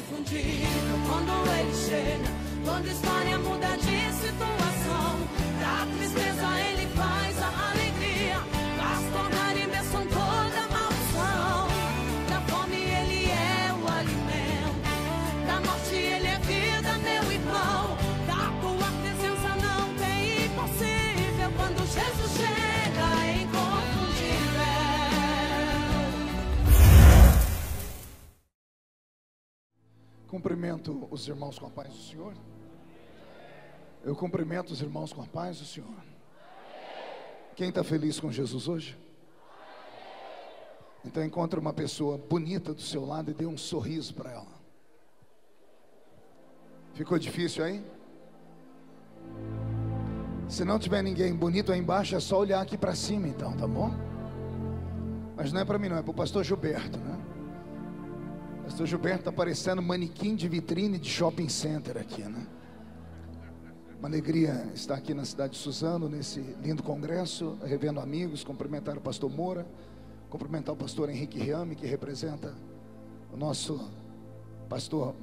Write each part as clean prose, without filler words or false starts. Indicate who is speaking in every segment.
Speaker 1: inconfundível quando ele chega, quando a história muda de situação. Da tristeza ele faz a alegria, faz tornar em bênção toda a maldição. Da fome ele é o alimento, da morte ele é vida, meu irmão. Da tua presença não tem impossível, quando Jesus chega é inconfundível.
Speaker 2: Cumprimento os irmãos com a paz do Senhor. Eu cumprimento os irmãos com a paz do Senhor. Quem está feliz com Jesus hoje? Então encontre uma pessoa bonita do seu lado e dê um sorriso para ela. Ficou difícil aí? Se não tiver ninguém bonito aí embaixo, é só olhar aqui para cima então, tá bom? Mas não é para mim não, é para o pastor Gilberto, né? O pastor Gilberto está parecendo manequim de vitrine de shopping center aqui, né? Uma alegria estar aqui na cidade de Suzano, nesse lindo congresso, revendo amigos, cumprimentar o pastor Moura, cumprimentar o pastor Henrique Riame, que representa o nosso pastor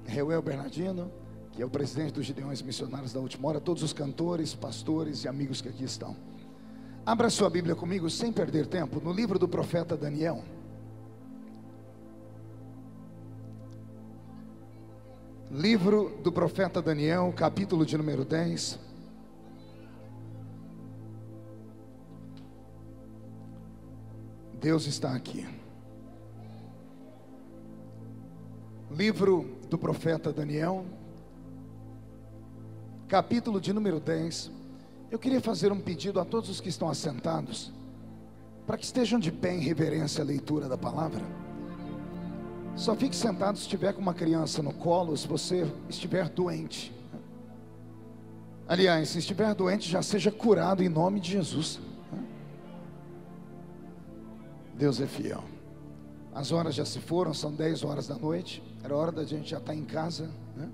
Speaker 2: Reuel Bernardino, que é o presidente dos Gideões Missionários da Última Hora, todos os cantores, pastores e amigos que aqui estão. Abra sua Bíblia comigo, sem perder tempo, no livro do profeta Daniel. Livro do profeta Daniel, capítulo de número 10. Deus está aqui. Livro do profeta Daniel, capítulo de número 10. Eu queria fazer um pedido a todos os que estão assentados, para que estejam de pé em reverência à leitura da palavra. Só fique sentado se estiver com uma criança no colo, se você estiver doente. Aliás, se estiver doente, já seja curado em nome de Jesus. Deus é fiel. As horas já se foram, são 10 horas da noite. Era hora da gente já estar em casa, né?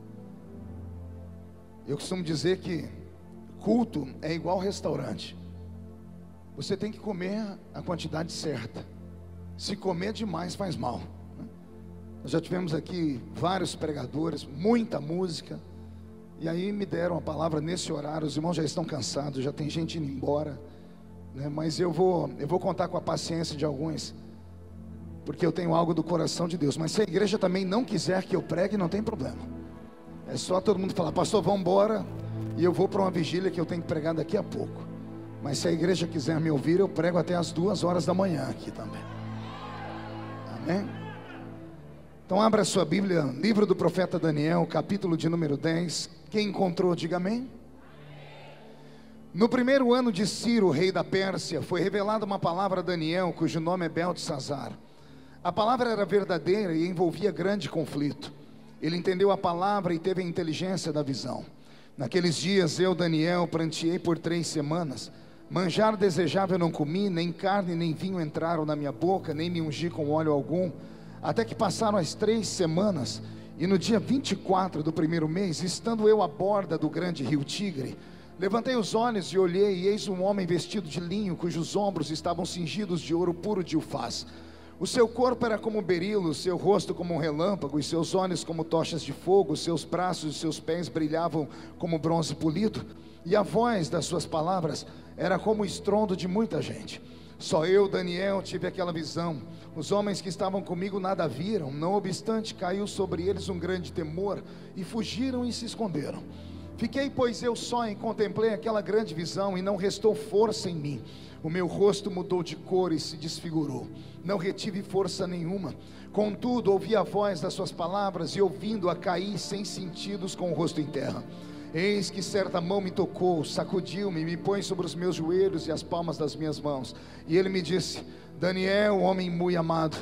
Speaker 2: Eu costumo dizer que culto é igual restaurante. Você tem que comer a quantidade certa. Se comer demais faz mal. Nós já tivemos aqui vários pregadores, muita música, e aí me deram a palavra nesse horário. Os irmãos já estão cansados, já tem gente indo embora, né? Mas eu vou contar com a paciência de alguns, porque eu tenho algo do coração de Deus. Mas se a igreja também não quiser que eu pregue, não tem problema. É só todo mundo falar: pastor, vamos embora, e eu vou para uma vigília que eu tenho que pregar daqui a pouco. Mas se a igreja quiser me ouvir, eu prego até as 2 horas da manhã aqui também. Amém? Então abra sua Bíblia, livro do profeta Daniel, capítulo de número 10. Quem encontrou, diga amém. No primeiro ano de Ciro, rei da Pérsia, foi revelada uma palavra a Daniel, cujo nome é Beltesazar. A palavra era verdadeira e envolvia grande conflito. Ele entendeu a palavra e teve a inteligência da visão. Naqueles dias eu, Daniel, pranteei por 3 semanas. Manjar desejável não comi, nem carne nem vinho entraram na minha boca, nem me ungi com óleo algum. Até que passaram as 3 semanas, e no dia 24 do primeiro mês, estando eu à borda do grande rio Tigre, levantei os olhos e olhei, e eis um homem vestido de linho, cujos ombros estavam cingidos de ouro puro de Ufaz. O seu corpo era como berilo, o seu rosto como um relâmpago, e seus olhos como tochas de fogo, os seus braços e seus pés brilhavam como bronze polido, e a voz das suas palavras era como o estrondo de muita gente. Só eu, Daniel, tive aquela visão. Os homens que estavam comigo nada viram. Não obstante, caiu sobre eles um grande temor, e fugiram e se esconderam. Fiquei, pois, eu só e contemplei aquela grande visão, e não restou força em mim. O meu rosto mudou de cor e se desfigurou. Não retive força nenhuma. Contudo, ouvi a voz das suas palavras, e ouvindo-a caí sem sentidos com o rosto em terra. Eis que certa mão me tocou, sacudiu-me, me põe sobre os meus joelhos e as palmas das minhas mãos. E ele me disse: Daniel, homem muito amado,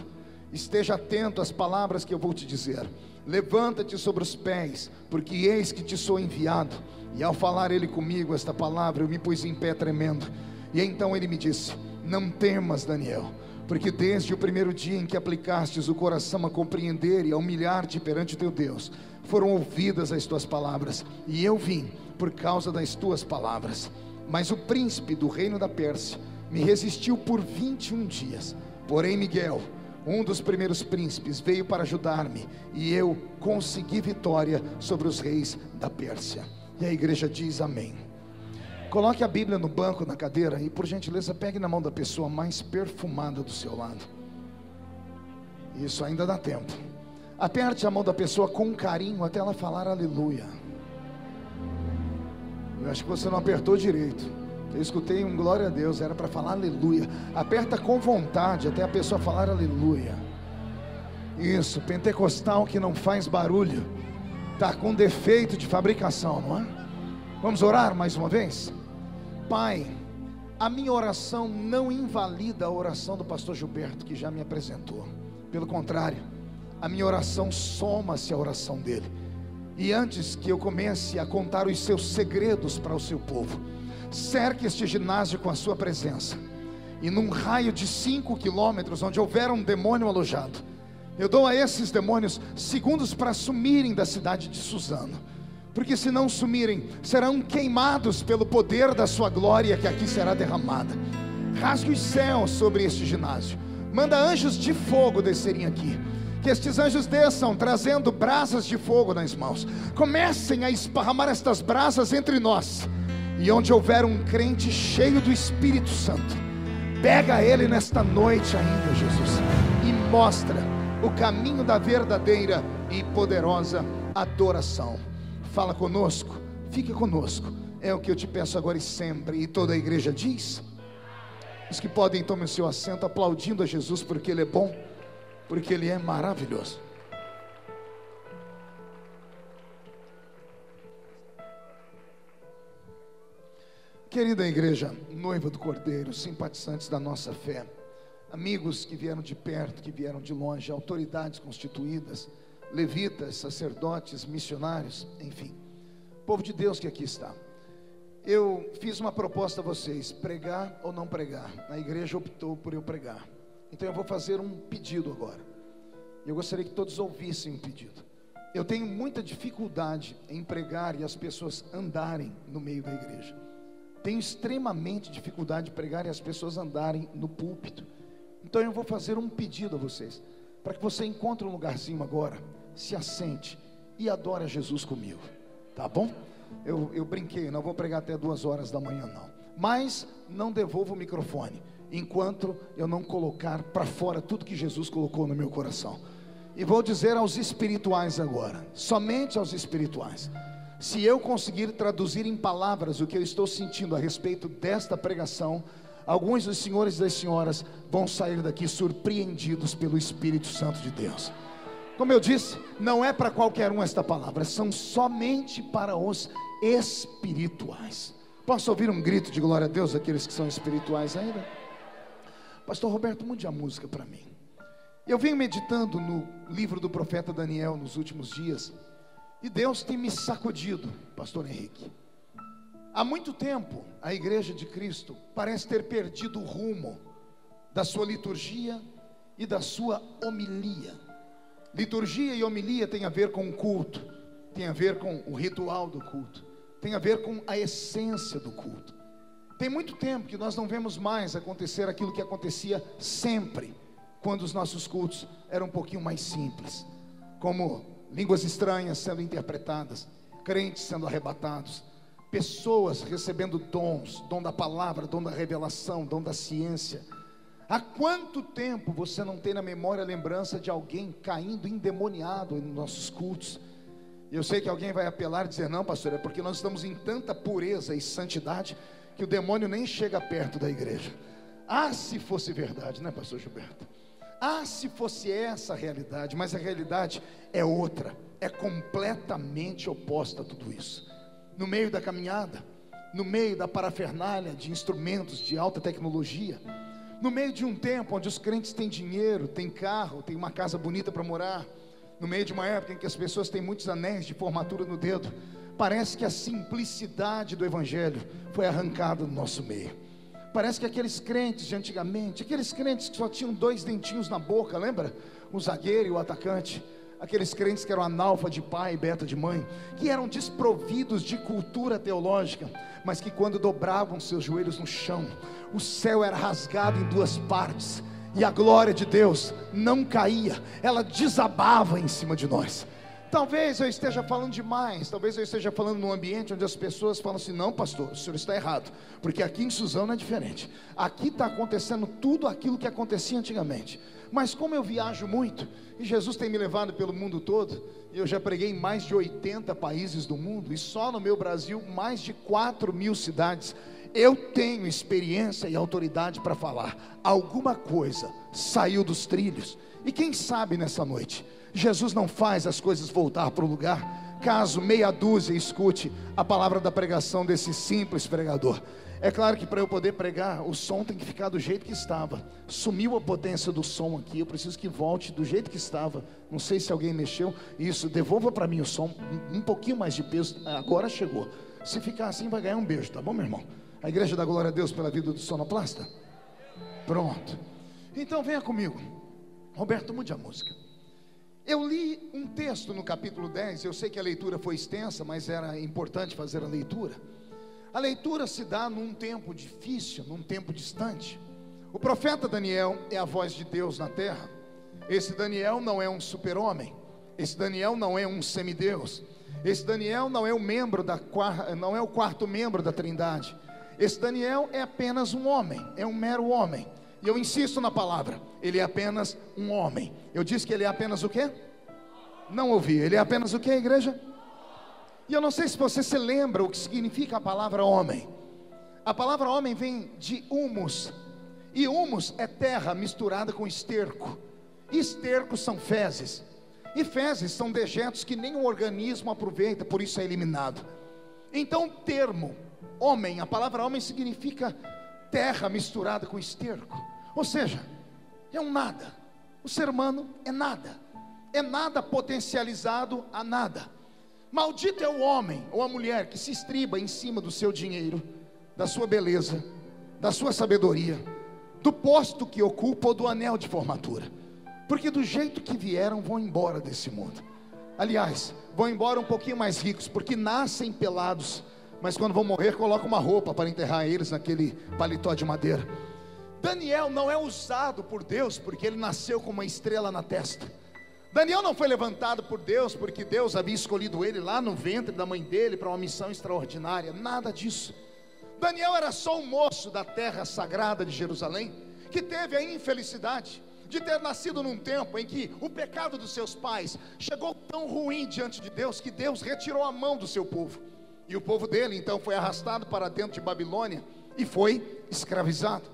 Speaker 2: esteja atento às palavras que eu vou te dizer. Levanta-te sobre os pés, porque eis que te sou enviado. E ao falar ele comigo esta palavra, eu me pus em pé tremendo. E então ele me disse: não temas, Daniel, porque desde o primeiro dia em que aplicastes o coração a compreender e a humilhar-te perante o teu Deus, foram ouvidas as tuas palavras, e eu vim por causa das tuas palavras. Mas o príncipe do reino da Pérsia me resistiu por 21 dias. Porém, Miguel, um dos primeiros príncipes, veio para ajudar-me, e eu consegui vitória sobre os reis da Pérsia. E a igreja diz amém. Coloque a Bíblia no banco, na cadeira, e por gentileza pegue na mão da pessoa mais perfumada do seu lado. Isso ainda dá tempo. Aperte a mão da pessoa com carinho até ela falar aleluia. Eu acho que você não apertou direito. Eu escutei um glória a Deus, era para falar aleluia. Aperta com vontade até a pessoa falar aleluia. Isso, pentecostal que não faz barulho está com defeito de fabricação, não é? Vamos orar mais uma vez? Pai, a minha oração não invalida a oração do pastor Gilberto, que já me apresentou. Pelo contrário, a minha oração soma-se à oração dele. E antes que eu comece a contar os seus segredos para o seu povo, cerque este ginásio com a sua presença, e num raio de 5 quilômetros, onde houver um demônio alojado, eu dou a esses demônios segundos para sumirem da cidade de Suzano, porque se não sumirem, serão queimados pelo poder da sua glória que aqui será derramada. Rasgue os céus sobre este ginásio, manda anjos de fogo descerem aqui, que estes anjos desçam trazendo brasas de fogo nas mãos, comecem a esparramar estas brasas entre nós. E onde houver um crente cheio do Espírito Santo, pega ele nesta noite ainda, Jesus, e mostra o caminho da verdadeira e poderosa adoração. Fala conosco, fica conosco, é o que eu te peço agora e sempre. E toda a igreja diz: os que podem, tomem o seu assento, aplaudindo a Jesus, porque Ele é bom, porque Ele é maravilhoso. Querida igreja, noiva do Cordeiro, simpatizantes da nossa fé, amigos que vieram de perto, que vieram de longe, autoridades constituídas, levitas, sacerdotes, missionários, enfim, povo de Deus que aqui está. Eu fiz uma proposta a vocês: pregar ou não pregar. A igreja optou por eu pregar, então eu vou fazer um pedido agora. Eu gostaria que todos ouvissem o pedido. Eu tenho muita dificuldade em pregar e as pessoas andarem no meio da igreja. Tenho extremamente dificuldade de pregar e as pessoas andarem no púlpito. Então eu vou fazer um pedido a vocês, para que você encontre um lugarzinho agora, se assente e adore a Jesus comigo, tá bom? Eu brinquei, não vou pregar até 2 horas da manhã não, mas não devolvo o microfone enquanto eu não colocar para fora tudo que Jesus colocou no meu coração. E vou dizer aos espirituais agora, somente aos espirituais: se eu conseguir traduzir em palavras o que eu estou sentindo a respeito desta pregação, alguns dos senhores e das senhoras vão sair daqui surpreendidos pelo Espírito Santo de Deus. Como eu disse, não é para qualquer um esta palavra, são somente para os espirituais. Posso ouvir um grito de glória a Deus daqueles que são espirituais ainda? Pastor Roberto, mude a música para mim. Eu venho meditando no livro do profeta Daniel nos últimos dias, e Deus tem me sacudido, pastor Henrique. Há muito tempo a igreja de Cristo parece ter perdido o rumo da sua liturgia e da sua homilia. Liturgia e homilia tem a ver com o culto, tem a ver com o ritual do culto, tem a ver com a essência do culto. Tem muito tempo que nós não vemos mais acontecer aquilo que acontecia sempre, quando os nossos cultos eram um pouquinho mais simples, como línguas estranhas sendo interpretadas, crentes sendo arrebatados, pessoas recebendo dons, dom da palavra, dom da revelação, dom da ciência. Há quanto tempo você não tem na memória a lembrança de alguém caindo endemoniado nos nossos cultos? Eu sei que alguém vai apelar e dizer: não, pastor, é porque nós estamos em tanta pureza e santidade que o demônio nem chega perto da igreja. Ah, se fosse verdade, né, pastor Gilberto? Ah, se fosse essa a realidade, mas a realidade é outra, é completamente oposta a tudo isso. No meio da caminhada, no meio da parafernália de instrumentos de alta tecnologia, no meio de um tempo onde os crentes têm dinheiro, têm carro, têm uma casa bonita para morar, no meio de uma época em que as pessoas têm muitos anéis de formatura no dedo, parece que a simplicidade do evangelho foi arrancada do nosso meio. Parece que aqueles crentes de antigamente, aqueles crentes que só tinham 2 dentinhos na boca, lembra? O zagueiro e o atacante. Aqueles crentes que eram analfa de pai e beta de mãe, que eram desprovidos de cultura teológica, mas que quando dobravam seus joelhos no chão, o céu era rasgado em 2 partes, e a glória de Deus não caía, ela desabava em cima de nós. Talvez eu esteja falando demais, talvez eu esteja falando num ambiente onde as pessoas falam assim: não, pastor, o senhor está errado, porque aqui em Suzano é diferente, aqui está acontecendo tudo aquilo que acontecia antigamente. Mas como eu viajo muito, e Jesus tem me levado pelo mundo todo, eu já preguei em mais de 80 países do mundo, e só no meu Brasil, mais de 4.000 cidades, eu tenho experiência e autoridade para falar. Alguma coisa saiu dos trilhos, e quem sabe nessa noite, Jesus não faz as coisas voltar para o lugar, caso meia dúzia escute a palavra da pregação desse simples pregador. É claro que para eu poder pregar, o som tem que ficar do jeito que estava. Sumiu a potência do som aqui, eu preciso que volte do jeito que estava. Não sei se alguém mexeu. Isso, devolva para mim o som, um pouquinho mais de peso. Agora chegou. Se ficar assim vai ganhar um beijo, tá bom, meu irmão? A igreja dá glória a Deus pela vida do sonoplasta? Pronto. Então venha comigo. Roberto, mude a música. Eu li um texto no capítulo 10, eu sei que a leitura foi extensa, mas era importante fazer a leitura. A leitura se dá num tempo difícil, num tempo distante. O profeta Daniel é a voz de Deus na terra. Esse Daniel não é um super-homem, esse Daniel não é um semideus, esse Daniel não é não é o quarto membro da Trindade. Esse Daniel é apenas um homem, é um mero homem. E eu insisto na palavra, ele é apenas um homem. Eu disse que ele é apenas o quê? Não ouvi, ele é apenas o quê, igreja? E eu não sei se você se lembra o que significa a palavra homem. A palavra homem vem de humus, e humus é terra misturada com esterco. Estercos são fezes, e fezes são dejetos que nenhum organismo aproveita, por isso é eliminado. Então o termo homem, a palavra homem significa terra misturada com esterco, ou seja, é um nada. O ser humano é nada potencializado a nada. Maldito é o homem ou a mulher que se estriba em cima do seu dinheiro, da sua beleza, da sua sabedoria, do posto que ocupa ou do anel de formatura, porque do jeito que vieram vão embora desse mundo. Aliás, vão embora um pouquinho mais ricos, porque nascem pelados, mas quando vão morrer colocam uma roupa para enterrar eles naquele paletó de madeira. Daniel não é usado por Deus porque ele nasceu com uma estrela na testa. Daniel não foi levantado por Deus porque Deus havia escolhido ele lá no ventre da mãe dele para uma missão extraordinária, nada disso. Daniel era só um moço da terra sagrada de Jerusalém, que teve a infelicidade de ter nascido num tempo em que o pecado dos seus pais chegou tão ruim diante de Deus, que Deus retirou a mão do seu povo, e o povo dele então foi arrastado para dentro de Babilônia e foi escravizado.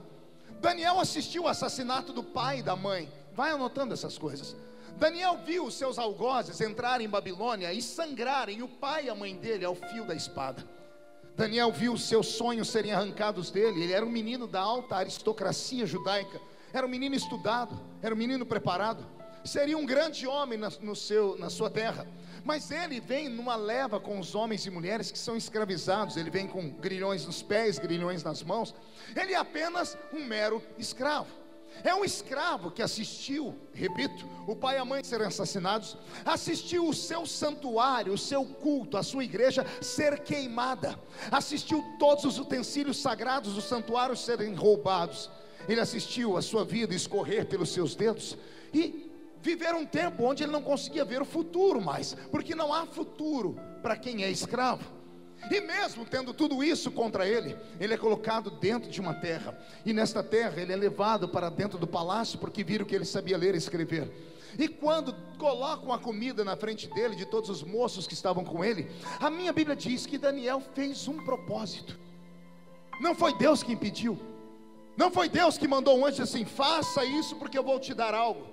Speaker 2: Daniel assistiu ao assassinato do pai e da mãe. Vai anotando essas coisas. Daniel viu os seus algozes entrarem em Babilônia e sangrarem o pai e a mãe dele ao fio da espada. Daniel viu os seus sonhos serem arrancados dele. Ele era um menino da alta aristocracia judaica, era um menino estudado, era um menino preparado, seria um grande homem na sua terra. Mas ele vem numa leva com os homens e mulheres que são escravizados. Ele vem com grilhões nos pés, grilhões nas mãos. Ele é apenas um mero escravo. É um escravo que assistiu, repito, o pai e a mãe serem assassinados, assistiu o seu santuário, o seu culto, a sua igreja ser queimada, assistiu todos os utensílios sagrados do santuário serem roubados. Ele assistiu a sua vida escorrer pelos seus dedos e viver um tempo onde ele não conseguia ver o futuro mais, porque não há futuro para quem é escravo. E mesmo tendo tudo isso contra ele, ele é colocado dentro de uma terra, e nesta terra ele é levado para dentro do palácio, porque viram que ele sabia ler e escrever. E quando colocam a comida na frente dele, de todos os moços que estavam com ele, a minha Bíblia diz que Daniel fez um propósito. Não foi Deus que impediu, não foi Deus que mandou um anjo assim: faça isso porque eu vou te dar algo.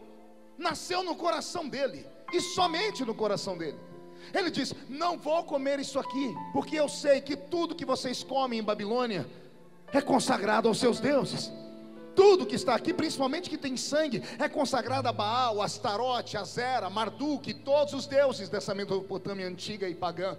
Speaker 2: Nasceu no coração dele, e somente no coração dele. Ele diz: não vou comer isso aqui, porque eu sei que tudo que vocês comem em Babilônia é consagrado aos seus deuses. Tudo que está aqui, principalmente que tem sangue, é consagrado a Baal, Astarote, Azera, Marduk, todos os deuses dessa Mesopotâmia antiga e pagã.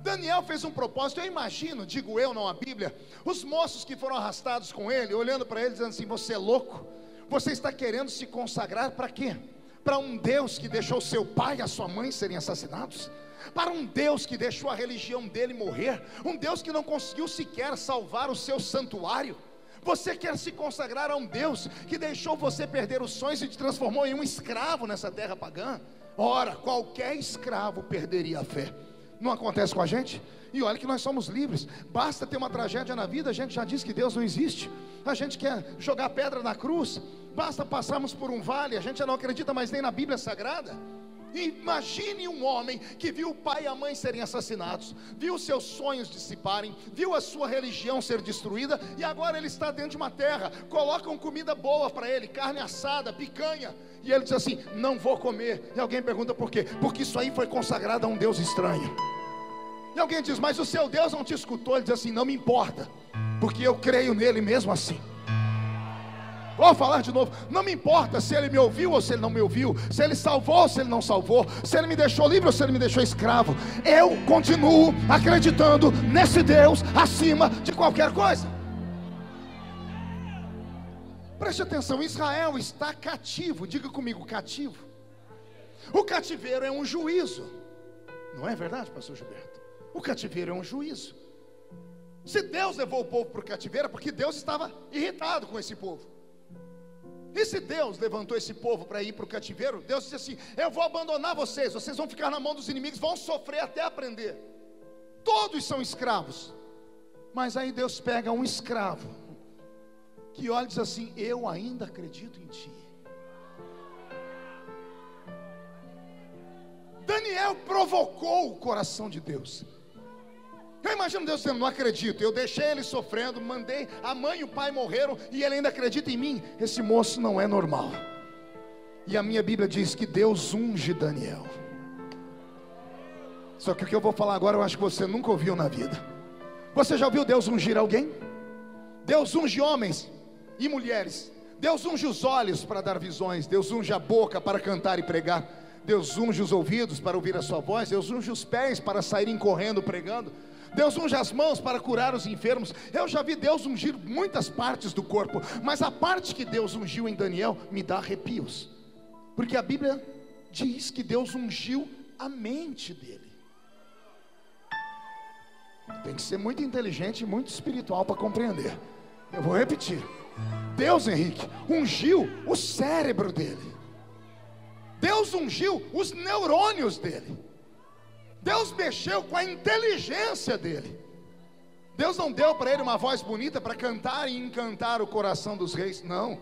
Speaker 2: Daniel fez um propósito. Eu imagino, digo eu, não a Bíblia, os moços que foram arrastados com ele, olhando para ele dizendo assim: você é louco? Você está querendo se consagrar para quê? Para um Deus que deixou seu pai e a sua mãe serem assassinados? Para um Deus que deixou a religião dele morrer? Um Deus que não conseguiu sequer salvar o seu santuário? Você quer se consagrar a um Deus que deixou você perder os sonhos e te transformou em um escravo nessa terra pagã? Ora, qualquer escravo perderia a fé. Não acontece com a gente? E olha que nós somos livres. Basta ter uma tragédia na vida, a gente já diz que Deus não existe. A gente quer jogar pedra na cruz. Basta passarmos por um vale, a gente já não acredita mais nem na Bíblia Sagrada. Imagine um homem que viu o pai e a mãe serem assassinados, viu seus sonhos dissiparem, viu a sua religião ser destruída, e agora ele está dentro de uma terra. Colocam comida boa para ele, carne assada, picanha, e ele diz assim: não vou comer. E alguém pergunta por quê? Porque isso aí foi consagrado a um Deus estranho. E alguém diz: mas o seu Deus não te escutou. Ele diz assim: não me importa, porque eu creio nele mesmo assim. Vou falar de novo, não me importa se ele me ouviu ou se ele não me ouviu, se ele salvou ou se ele não salvou, se ele me deixou livre ou se ele me deixou escravo. Eu continuo acreditando nesse Deus acima de qualquer coisa. Preste atenção, Israel está cativo. Diga comigo, cativo. O cativeiro é um juízo. Não é verdade, pastor Gilberto? O cativeiro é um juízo. Se Deus levou o povo para o cativeiro, é porque Deus estava irritado com esse povo. E se Deus levantou esse povo para ir para o cativeiro, Deus disse assim: eu vou abandonar vocês, vocês vão ficar na mão dos inimigos, vão sofrer até aprender. Todos são escravos. Mas aí Deus pega um escravo que olha e diz assim: eu ainda acredito em ti. Daniel provocou o coração de Deus. Eu imagino Deus dizendo: não acredito, eu deixei ele sofrendo, mandei, a mãe e o pai morreram, e ele ainda acredita em mim. Esse moço não é normal. E a minha Bíblia diz que Deus unge Daniel. Só que o que eu vou falar agora, eu acho que você nunca ouviu na vida. Você já ouviu Deus ungir alguém? Deus unge homens e mulheres. Deus unge os olhos para dar visões. Deus unge a boca para cantar e pregar. Deus unge os ouvidos para ouvir a sua voz. Deus unge os pés para saírem correndo pregando. Deus unge as mãos para curar os enfermos. Eu já vi Deus ungir muitas partes do corpo, mas a parte que Deus ungiu em Daniel me dá arrepios, porque a Bíblia diz que Deus ungiu a mente dele. Tem que ser muito inteligente e muito espiritual para compreender. Eu vou repetir: Deus, Henrique, ungiu o cérebro dele. Deus ungiu os neurônios dele. Deus mexeu com a inteligência dele. Deus não deu para ele uma voz bonita para cantar e encantar o coração dos reis, não.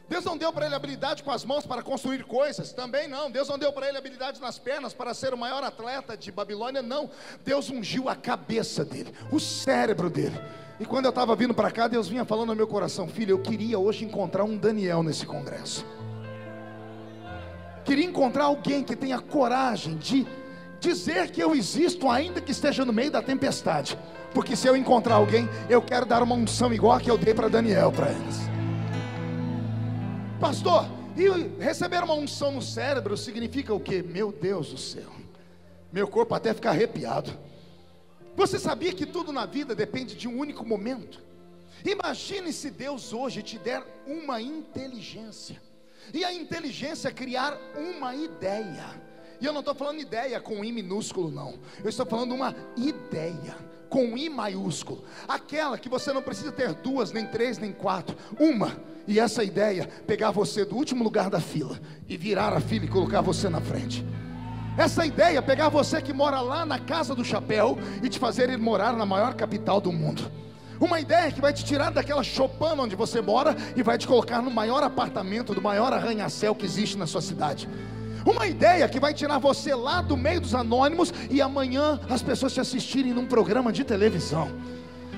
Speaker 2: Deus não deu para ele habilidade com as mãos para construir coisas, também não. Deus não deu para ele habilidade nas pernas para ser o maior atleta de Babilônia, não. Deus ungiu a cabeça dele, o cérebro dele. E quando eu estava vindo para cá, Deus vinha falando no meu coração: filho, eu queria hoje encontrar um Daniel nesse congresso. Queria encontrar alguém que tenha coragem de dizer que eu existo, ainda que esteja no meio da tempestade. Porque se eu encontrar alguém, eu quero dar uma unção igual a que eu dei para Daniel para eles. Pastor, e receber uma unção no cérebro significa o quê? Meu Deus do céu, meu corpo até fica arrepiado. Você sabia que tudo na vida depende de um único momento? Imagine se Deus hoje te der uma inteligência, e a inteligência criar uma ideia. E eu não estou falando ideia com I minúsculo, não. Eu estou falando uma ideia com I maiúsculo. Aquela que você não precisa ter duas, nem três, nem quatro. Uma. E essa ideia, pegar você do último lugar da fila e virar a fila e colocar você na frente. Essa ideia, pegar você que mora lá na Casa do Chapéu e te fazer ir morar na maior capital do mundo. Uma ideia que vai te tirar daquela choupana onde você mora e vai te colocar no maior apartamento, do maior arranha-céu que existe na sua cidade. Uma ideia que vai tirar você lá do meio dos anônimos e amanhã as pessoas te assistirem num programa de televisão.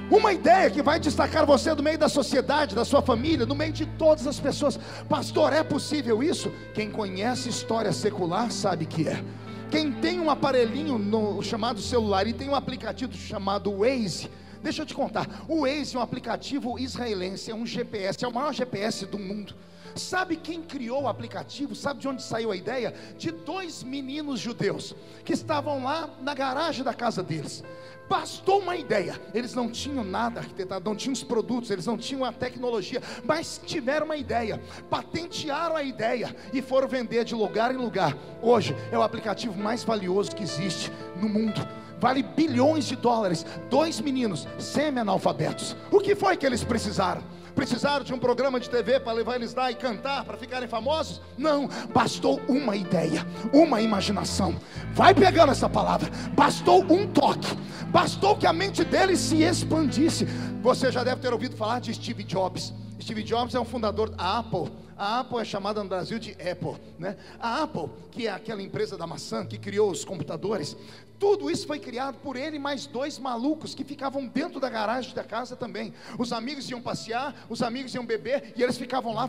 Speaker 2: Uma ideia que vai destacar você do meio da sociedade, da sua família, no meio de todas as pessoas. Pastor, é possível isso? Quem conhece história secular sabe que é. Quem tem um aparelhinho chamado celular e tem um aplicativo chamado Waze, deixa eu te contar, o Waze é um aplicativo israelense, é um GPS, é o maior GPS do mundo. Sabe quem criou o aplicativo? Sabe de onde saiu a ideia? De dois meninos judeus que estavam lá na garagem da casa deles. Bastou uma ideia. Eles não tinham nada arquitetado, não tinham os produtos, eles não tinham a tecnologia, mas tiveram uma ideia, patentearam a ideia e foram vender de lugar em lugar. Hoje é o aplicativo mais valioso que existe no mundo. vale bilhões de dólares. 2 meninos semi-analfabetos. O que foi que eles precisaram? Precisaram de um programa de TV para levar eles lá e cantar, para ficarem famosos? Não, bastou uma ideia, uma imaginação. Vai pegando essa palavra. Bastou um toque, bastou que a mente deles se expandisse. Você já deve ter ouvido falar de Steve Jobs. Steve Jobs é um fundador da Apple. A Apple é chamada no Brasil de Apple, né? A Apple, que é aquela empresa da maçã que criou os computadores, tudo isso foi criado por ele e mais 2 malucos que ficavam dentro da garagem da casa também. Os amigos iam passear, os amigos iam beber, e eles ficavam lá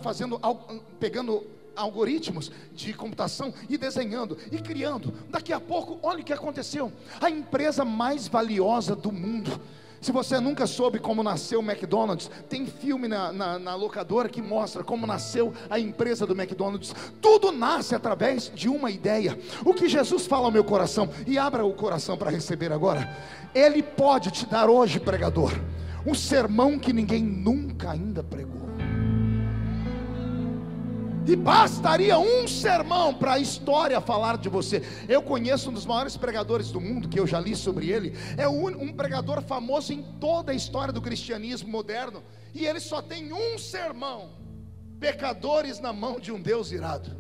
Speaker 2: pegando algoritmos de computação e desenhando e criando. Daqui a pouco, olha o que aconteceu. A empresa mais valiosa do mundo. Se você nunca soube como nasceu o McDonald's, tem filme na locadora que mostra como nasceu a empresa do McDonald's. Tudo nasce através de uma ideia. O que Jesus fala ao meu coração, e abra o coração para receber agora. Ele pode te dar hoje, pregador, um sermão que ninguém nunca ainda pregou. E bastaria um sermão para a história falar de você. Eu conheço um dos maiores pregadores do mundo, que eu já li sobre ele. É um pregador famoso em toda a história do cristianismo moderno. E ele só tem um sermão: pecadores na mão de um Deus irado.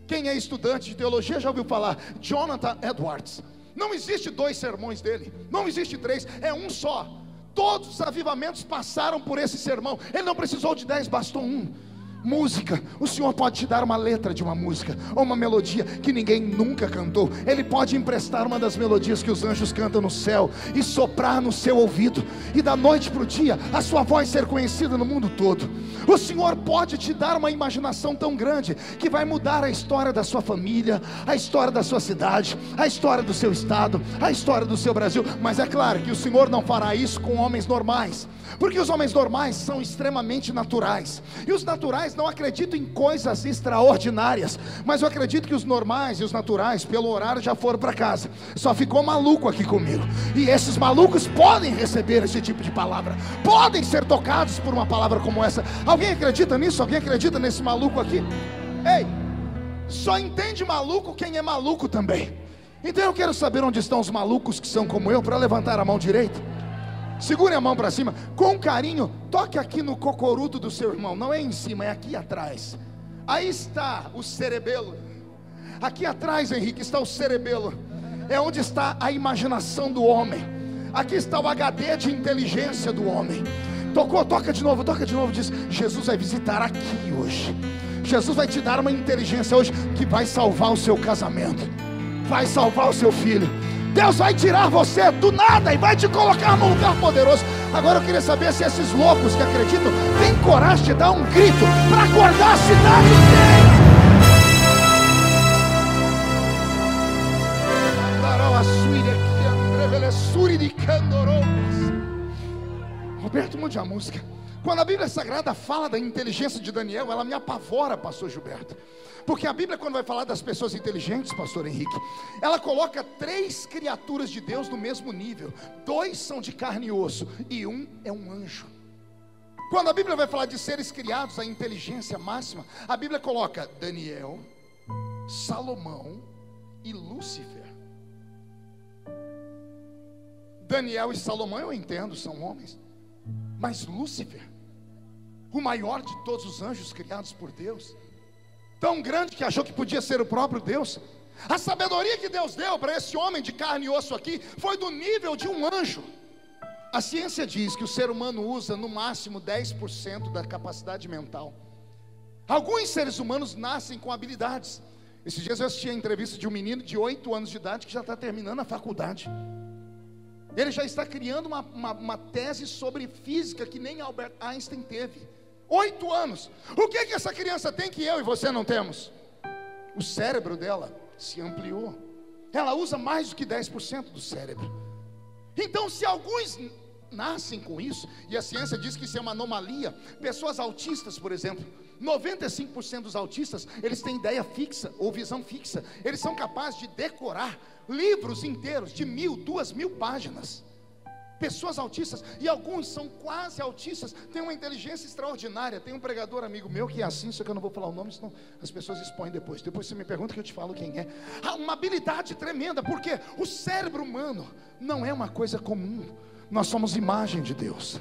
Speaker 2: Quem é estudante de teologia já ouviu falar? Jonathan Edwards. Não existe 2 sermões dele, não existe 3, é um só. Todos os avivamentos passaram por esse sermão. Ele não precisou de 10, bastou um. Música, o Senhor pode te dar uma letra de uma música, ou uma melodia que ninguém nunca cantou. Ele pode emprestar uma das melodias que os anjos cantam no céu e soprar no seu ouvido, e da noite para o dia a sua voz ser conhecida no mundo todo. O Senhor pode te dar uma imaginação tão grande que vai mudar a história da sua família, a história da sua cidade, a história do seu estado, a história do seu Brasil. Mas é claro que o Senhor não fará isso com homens normais, porque os homens normais são extremamente naturais, e os naturais não acreditam em coisas extraordinárias. Mas eu acredito que os normais e os naturais, pelo horário, já foram para casa. Só ficou maluco aqui comigo, e esses malucos podem receber esse tipo de palavra, podem ser tocados por uma palavra como essa. Alguém acredita nisso? Alguém acredita nesse maluco aqui? Ei, só entende maluco quem é maluco também. Então eu quero saber onde estão os malucos que são como eu, para levantar a mão direita. Segure a mão para cima, com carinho. Toque aqui no cocoruto do seu irmão. Não é em cima, é aqui atrás. Aí está o cerebelo. Aqui atrás, Henrique, está o cerebelo. É onde está a imaginação do homem. Aqui está o HD de inteligência do homem. Tocou, toca de novo, diz: Jesus vai visitar aqui hoje. Jesus vai te dar uma inteligência hoje que vai salvar o seu casamento, vai salvar o seu filho. Deus vai tirar você do nada e vai te colocar num lugar poderoso. Agora eu queria saber se esses loucos que acreditam têm coragem de dar um grito para acordar a cidade inteira. Roberto, mude a música. Quando a Bíblia Sagrada fala da inteligência de Daniel, ela me apavora, pastor Gilberto. Porque a Bíblia, quando vai falar das pessoas inteligentes, pastor Henrique, ela coloca 3 criaturas de Deus no mesmo nível. 2 são de carne e osso, e um é um anjo. Quando a Bíblia vai falar de seres criados, a inteligência máxima, a Bíblia coloca Daniel, Salomão e Lúcifer. Daniel e Salomão eu entendo, são homens. Mas Lúcifer, o maior de todos os anjos criados por Deus, tão grande que achou que podia ser o próprio Deus. A sabedoria que Deus deu para esse homem de carne e osso aqui foi do nível de um anjo. A ciência diz que o ser humano usa no máximo 10% da capacidade mental. Alguns seres humanos nascem com habilidades. Esses dias eu assisti a entrevista de um menino de 8 anos de idade que já está terminando a faculdade. Ele já está criando uma tese sobre física que nem Albert Einstein teve. 8 anos. O que essa criança tem que eu e você não temos? O cérebro dela se ampliou. Ela usa mais do que 10% do cérebro. Então, se alguns nascem com isso, e a ciência diz que isso é uma anomalia. Pessoas autistas, por exemplo, 95% dos autistas, eles têm ideia fixa ou visão fixa. Eles são capazes de decorar livros inteiros de 1.000, 2.000 páginas. Pessoas autistas, e alguns são quase autistas, têm uma inteligência extraordinária. Tem um pregador amigo meu que é assim, só que eu não vou falar o nome, senão as pessoas expõem depois. Depois você me pergunta que eu te falo quem é. Há uma habilidade tremenda, porque o cérebro humano não é uma coisa comum. Nós somos imagem de Deus,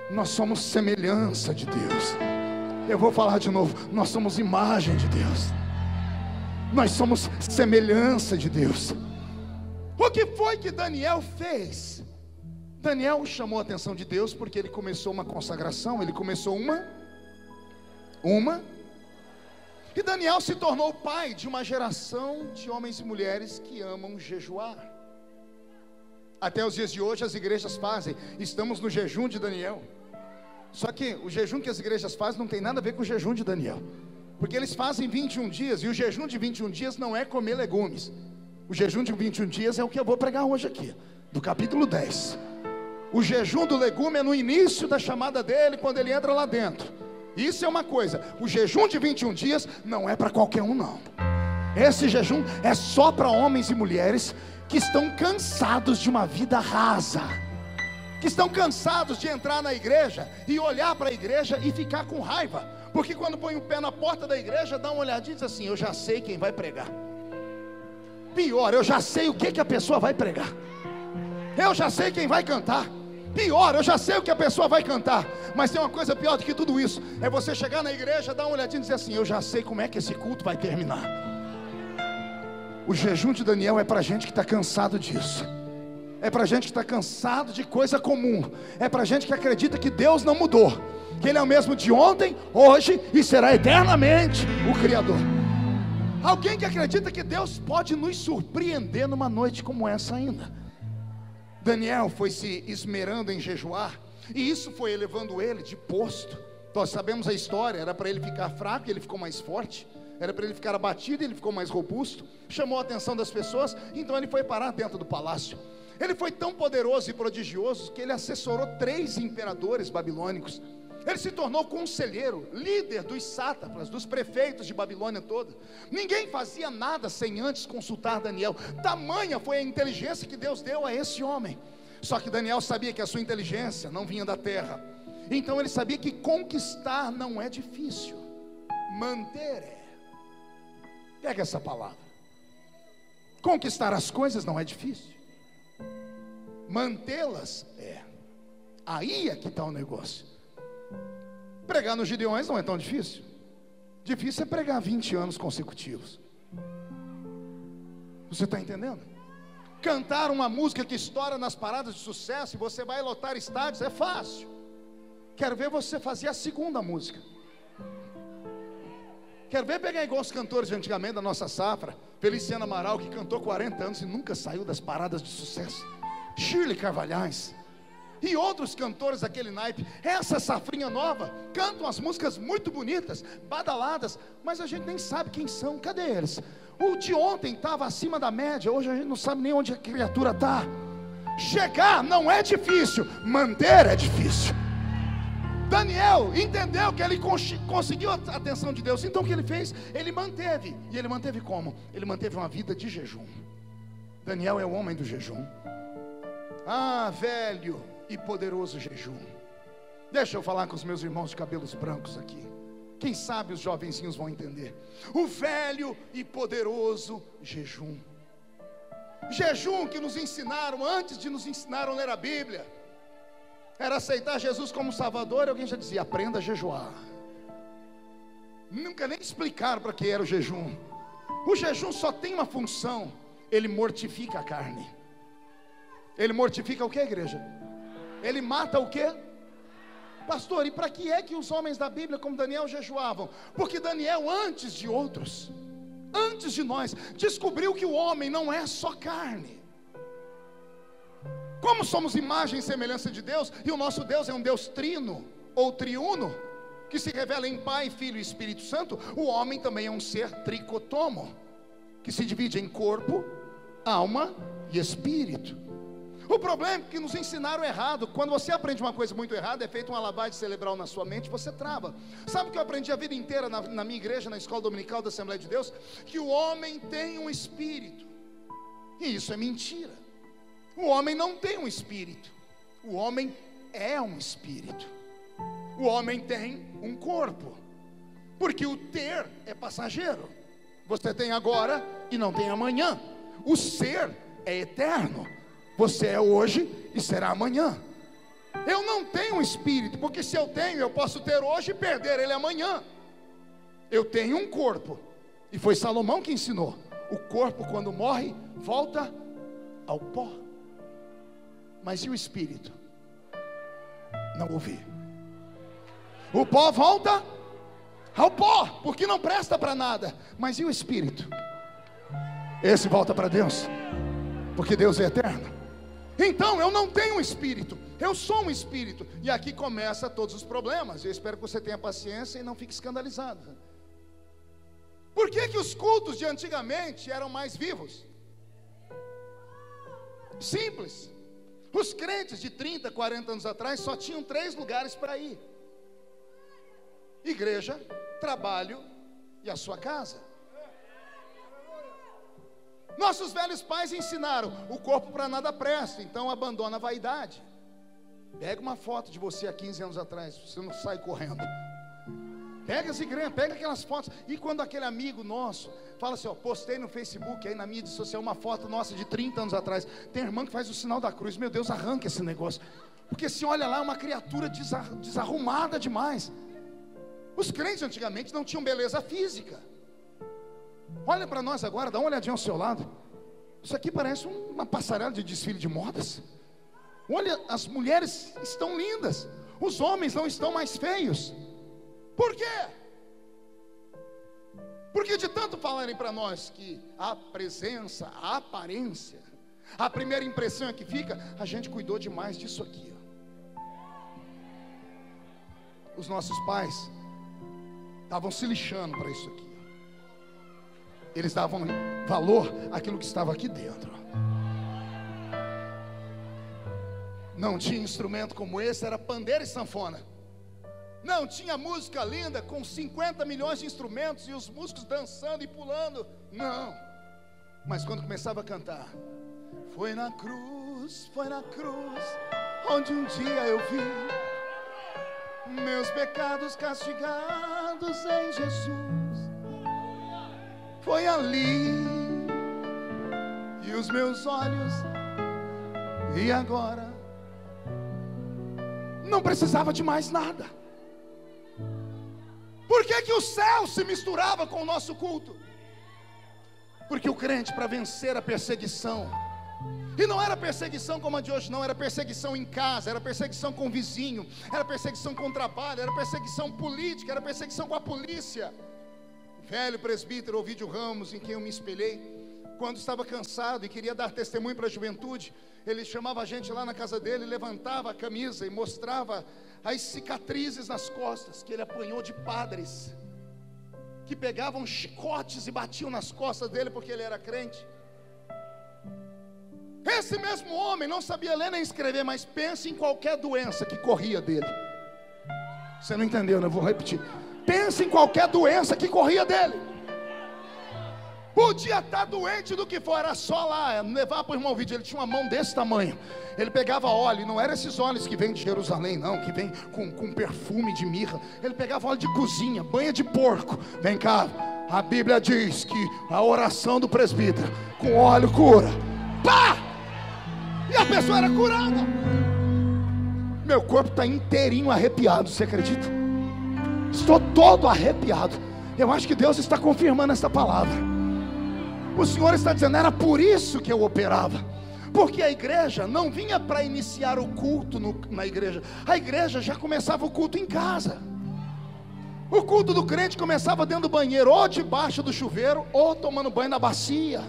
Speaker 2: nós somos semelhança de Deus. Eu vou falar de novo, nós somos imagem de Deus, nós somos semelhança de Deus. O que foi que Daniel fez? Daniel chamou a atenção de Deus porque ele começou uma consagração, ele começou e Daniel se tornou pai de uma geração de homens e mulheres que amam jejuar. Até os dias de hoje as igrejas fazem, estamos no jejum de Daniel. Só que o jejum que as igrejas fazem não tem nada a ver com o jejum de Daniel, porque eles fazem 21 dias, e o jejum de 21 dias não é comer legumes. O jejum de 21 dias é o que eu vou pregar hoje aqui, do capítulo 10. O jejum do legume é no início da chamada dele, quando ele entra lá dentro. Isso é uma coisa. O jejum de 21 dias não é para qualquer um, não. Esse jejum é só para homens e mulheres que estão cansados de uma vida rasa, que estão cansados de entrar na igreja e olhar para a igreja e ficar com raiva, porque quando põe o pé na porta da igreja, dá uma olhadinha e diz assim: eu já sei quem vai pregar. Pior, eu já sei o que a pessoa vai pregar. Eu já sei quem vai cantar. Pior, eu já sei o que a pessoa vai cantar. Mas tem uma coisa pior do que tudo isso: é você chegar na igreja, dar uma olhadinha e dizer assim: eu já sei como é que esse culto vai terminar. O jejum de Daniel é para gente que está cansado disso. É para gente que está cansado de coisa comum. É para gente que acredita que Deus não mudou, que Ele é o mesmo de ontem, hoje e será eternamente o Criador. Alguém que acredita que Deus pode nos surpreender numa noite como essa ainda. Daniel foi se esmerando em jejuar, e isso foi elevando ele de posto. Nós sabemos a história. Era para ele ficar fraco e ele ficou mais forte. Era para ele ficar abatido e ele ficou mais robusto. Chamou a atenção das pessoas, então ele foi parar dentro do palácio. Ele foi tão poderoso e prodigioso que ele assessorou 3 imperadores babilônicos. Ele se tornou conselheiro, líder dos sátrapas, dos prefeitos de Babilônia toda. Ninguém fazia nada sem antes consultar Daniel. Tamanha foi a inteligência que Deus deu a esse homem. Só que Daniel sabia que a sua inteligência não vinha da terra. Então ele sabia que conquistar não é difícil, manter é. Pega essa palavra. Conquistar as coisas não é difícil, mantê-las é. Aí é que está o negócio. Pregar nos Gideões não é tão difícil. Difícil é pregar 20 anos consecutivos. Você está entendendo? Cantar uma música que estoura nas paradas de sucesso e você vai lotar estádios é fácil. Quero ver você fazer a segunda música. Quero ver pegar igual os cantores de antigamente da nossa safra, Feliciano Amaral, que cantou 40 anos e nunca saiu das paradas de sucesso, Shirley Carvalhais e outros cantores daquele naipe. Essa safrinha nova cantam as músicas muito bonitas, badaladas, mas a gente nem sabe quem são. Cadê eles? O de ontem estava acima da média, hoje a gente não sabe nem onde a criatura está. Chegar não é difícil, manter é difícil. Daniel entendeu que ele conseguiu a atenção de Deus. Então o que ele fez? Ele manteve. E ele manteve como? Ele manteve uma vida de jejum. Daniel é o homem do jejum. Ah, velho e poderoso jejum. Deixa eu falar com os meus irmãos de cabelos brancos aqui. Quem sabe os jovenzinhos vão entender. O velho e poderoso jejum. Jejum que nos ensinaram, antes de nos ensinar a ler a Bíblia, era aceitar Jesus como Salvador. E alguém já dizia: aprenda a jejuar. Nunca nem explicaram para que era o jejum. O jejum só tem uma função: ele mortifica a carne. Ele mortifica o que, igreja? Ele mata o que? Pastor, e para que é que os homens da Bíblia como Daniel jejuavam? Porque Daniel, antes de outros, antes de nós, descobriu que o homem não é só carne. Como somos imagem e semelhança de Deus, e o nosso Deus é um Deus trino ou triuno, que se revela em Pai, Filho e Espírito Santo, o homem também é um ser tricotomo, que se divide em corpo, alma e espírito. O problema é que nos ensinaram errado. Quando você aprende uma coisa muito errada, é feito uma lavagem cerebral na sua mente, você trava. Sabe o que eu aprendi a vida inteira na minha igreja, na escola dominical da Assembleia de Deus? Que o homem tem um espírito. E isso é mentira. O homem não tem um espírito. O homem é um espírito. O homem tem um corpo, porque o ter é passageiro. Você tem agora e não tem amanhã. O ser é eterno. Você é hoje e será amanhã. Eu não tenho um espírito, porque se eu tenho, eu posso ter hoje e perder ele amanhã. Eu tenho um corpo, e foi Salomão que ensinou: o corpo, quando morre, volta ao pó. Mas e o espírito? Não ouvi. O pó volta ao pó, porque não presta para nada. Mas e o espírito? Esse volta para Deus, porque Deus é eterno. Então eu não tenho um espírito, eu sou um espírito. E aqui começa todos os problemas. Eu espero que você tenha paciência e não fique escandalizado. Por que que os cultos de antigamente eram mais vivos? Simples. Os crentes de 30, 40 anos atrás só tinham 3 lugares para ir: igreja, trabalho e a sua casa. Nossos velhos pais ensinaram: o corpo para nada presta, então abandona a vaidade. Pega uma foto de você há 15 anos atrás, você não sai correndo. Pega as igrejas, pega aquelas fotos. E quando aquele amigo nosso fala assim: ó, postei no Facebook, aí na mídia social, uma foto nossa de 30 anos atrás. Tem irmã que faz o sinal da cruz. Meu Deus, arranca esse negócio, porque se olha lá, é uma criatura desarrumada demais. Os crentes antigamente não tinham beleza física. Olha para nós agora, dá uma olhadinha ao seu lado. Isso aqui parece uma passarela de desfile de modas. Olha, as mulheres estão lindas, os homens não estão mais feios. Por quê? Porque de tanto falarem para nós que a presença, a aparência, a primeira impressão é que fica, a gente cuidou demais disso aqui, ó. Os nossos pais estavam se lixando para isso aqui. Eles davam valor àquilo que estava aqui dentro. Não tinha instrumento como esse, era pandeiro e sanfona. Não tinha música linda com 50 milhões de instrumentos e os músicos dançando e pulando. Não. Mas quando começava a cantar: foi na cruz, onde um dia eu vi meus pecados castigados em Jesus. Foi ali, e os meus olhos, e agora não precisava de mais nada. Por que que o céu se misturava com o nosso culto? Porque o crente, para vencer a perseguição, e não era perseguição como a de hoje, não, era perseguição em casa, era perseguição com o vizinho, era perseguição com o trabalho, era perseguição política, era perseguição com a polícia. O velho presbítero Ovídio Ramos, em quem eu me espelhei, quando estava cansado e queria dar testemunho para a juventude, ele chamava a gente lá na casa dele, levantava a camisa e mostrava as cicatrizes nas costas que ele apanhou de padres, que pegavam chicotes e batiam nas costas dele porque ele era crente. Esse mesmo homem não sabia ler nem escrever, mas pense em qualquer doença que corria dele. Você não entendeu, né? Eu vou repetir. Pense em qualquer doença que corria dele. Podia estar doente do que for, era só lá levar para o irmão Ovídio. Ele tinha uma mão desse tamanho. Ele pegava óleo, não eram esses óleos que vêm de Jerusalém, não, que vem com perfume de mirra. Ele pegava óleo de cozinha, banha de porco. Vem cá, a Bíblia diz que a oração do presbítero com óleo cura. Pá! E a pessoa era curada. Meu corpo está inteirinho arrepiado, você acredita? Estou todo arrepiado. Eu acho que Deus está confirmando essa palavra. O Senhor está dizendo: era por isso que eu operava. Porque a igreja não vinha para iniciar o culto na igreja. A igreja já começava o culto em casa. O culto do crente começava dentro do banheiro, ou debaixo do chuveiro, ou tomando banho na bacia.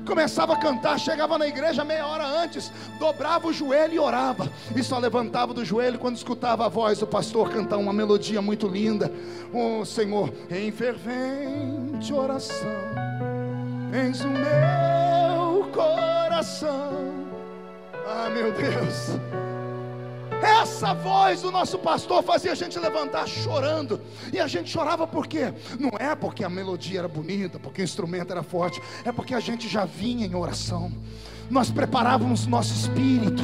Speaker 2: Começava a cantar, chegava na igreja meia hora antes, dobrava o joelho e orava, e só levantava do joelho quando escutava a voz do pastor cantar uma melodia muito linda. Oh Senhor, em fervente oração, eis o meu coração. Ah, meu Deus, essa voz do nosso pastor fazia a gente levantar chorando. E a gente chorava por quê? Não é porque a melodia era bonita, porque o instrumento era forte, é porque a gente já vinha em oração. nós preparávamos nosso espírito,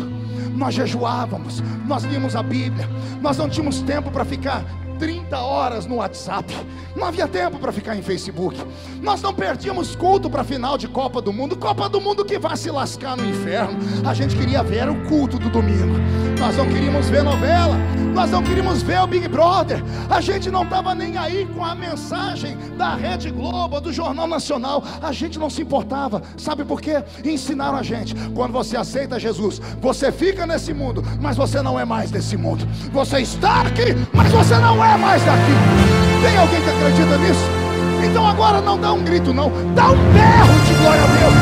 Speaker 2: nós jejuávamos, nós líamos a Bíblia, nós não tínhamos tempo para ficar 30 horas no WhatsApp, não havia tempo para ficar em Facebook, nós não perdíamos culto para final de Copa do Mundo que vai se lascar no inferno. A gente queria ver o culto do domingo, nós não queríamos ver novela, nós não queríamos ver o Big Brother, a gente não estava nem aí com a mensagem da Rede Globo, do Jornal Nacional, a gente não se importava. Sabe por quê? Ensinaram a gente: quando você aceita Jesus, você fica nesse mundo, mas você não é mais desse mundo. Você está aqui, mas você não é mais daqui. Tem alguém que acredita nisso? Então agora não dá um grito não, dá um berro de glória a Deus.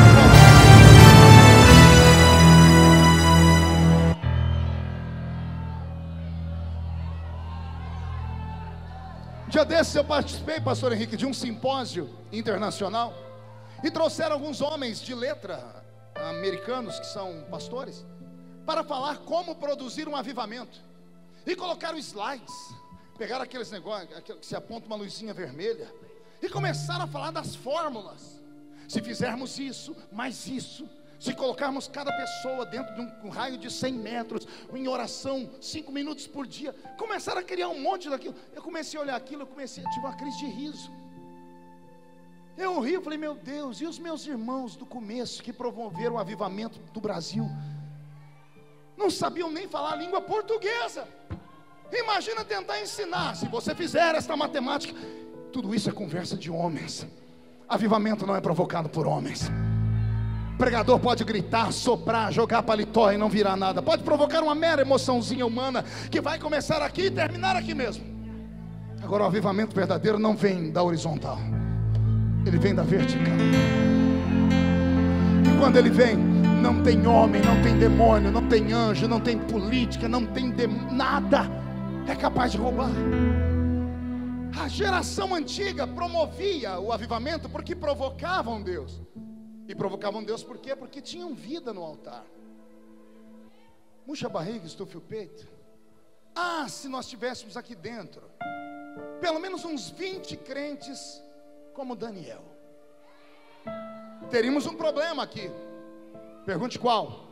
Speaker 2: Dia desses eu participei, pastor Henrique, de um simpósio internacional, e trouxeram alguns homens de letra americanos que são pastores para falar como produzir um avivamento, e colocaram slides, pegaram aqueles negócios que se aponta uma luzinha vermelha, e começaram a falar das fórmulas. Se fizermos isso, mais isso, se colocarmos cada pessoa dentro de um raio de 100 metros, em oração, 5 minutos por dia, começaram a criar um monte daquilo. Eu comecei a olhar aquilo, eu tive uma crise de riso. Eu ri, eu falei: meu Deus, e os meus irmãos do começo que promoveram o avivamento do Brasil, não sabiam nem falar a língua portuguesa. Imagina tentar ensinar. Se você fizer esta matemática, tudo isso é conversa de homens. Avivamento não é provocado por homens. Pregador pode gritar, soprar, jogar paletó e não virar nada. Pode provocar uma mera emoçãozinha humana que vai começar aqui e terminar aqui mesmo. Agora o avivamento verdadeiro não vem da horizontal, ele vem da vertical. E quando ele vem, não tem homem, não tem demônio, não tem anjo, não tem política, não tem nada é capaz de roubar. A geração antiga promovia o avivamento porque provocavam Deus. E provocavam Deus por quê? Porque tinham vida no altar. Murcha a barriga, estufe o peito. Ah, se nós tivéssemos aqui dentro pelo menos uns 20 crentes como Daniel, teríamos um problema aqui. Pergunte qual?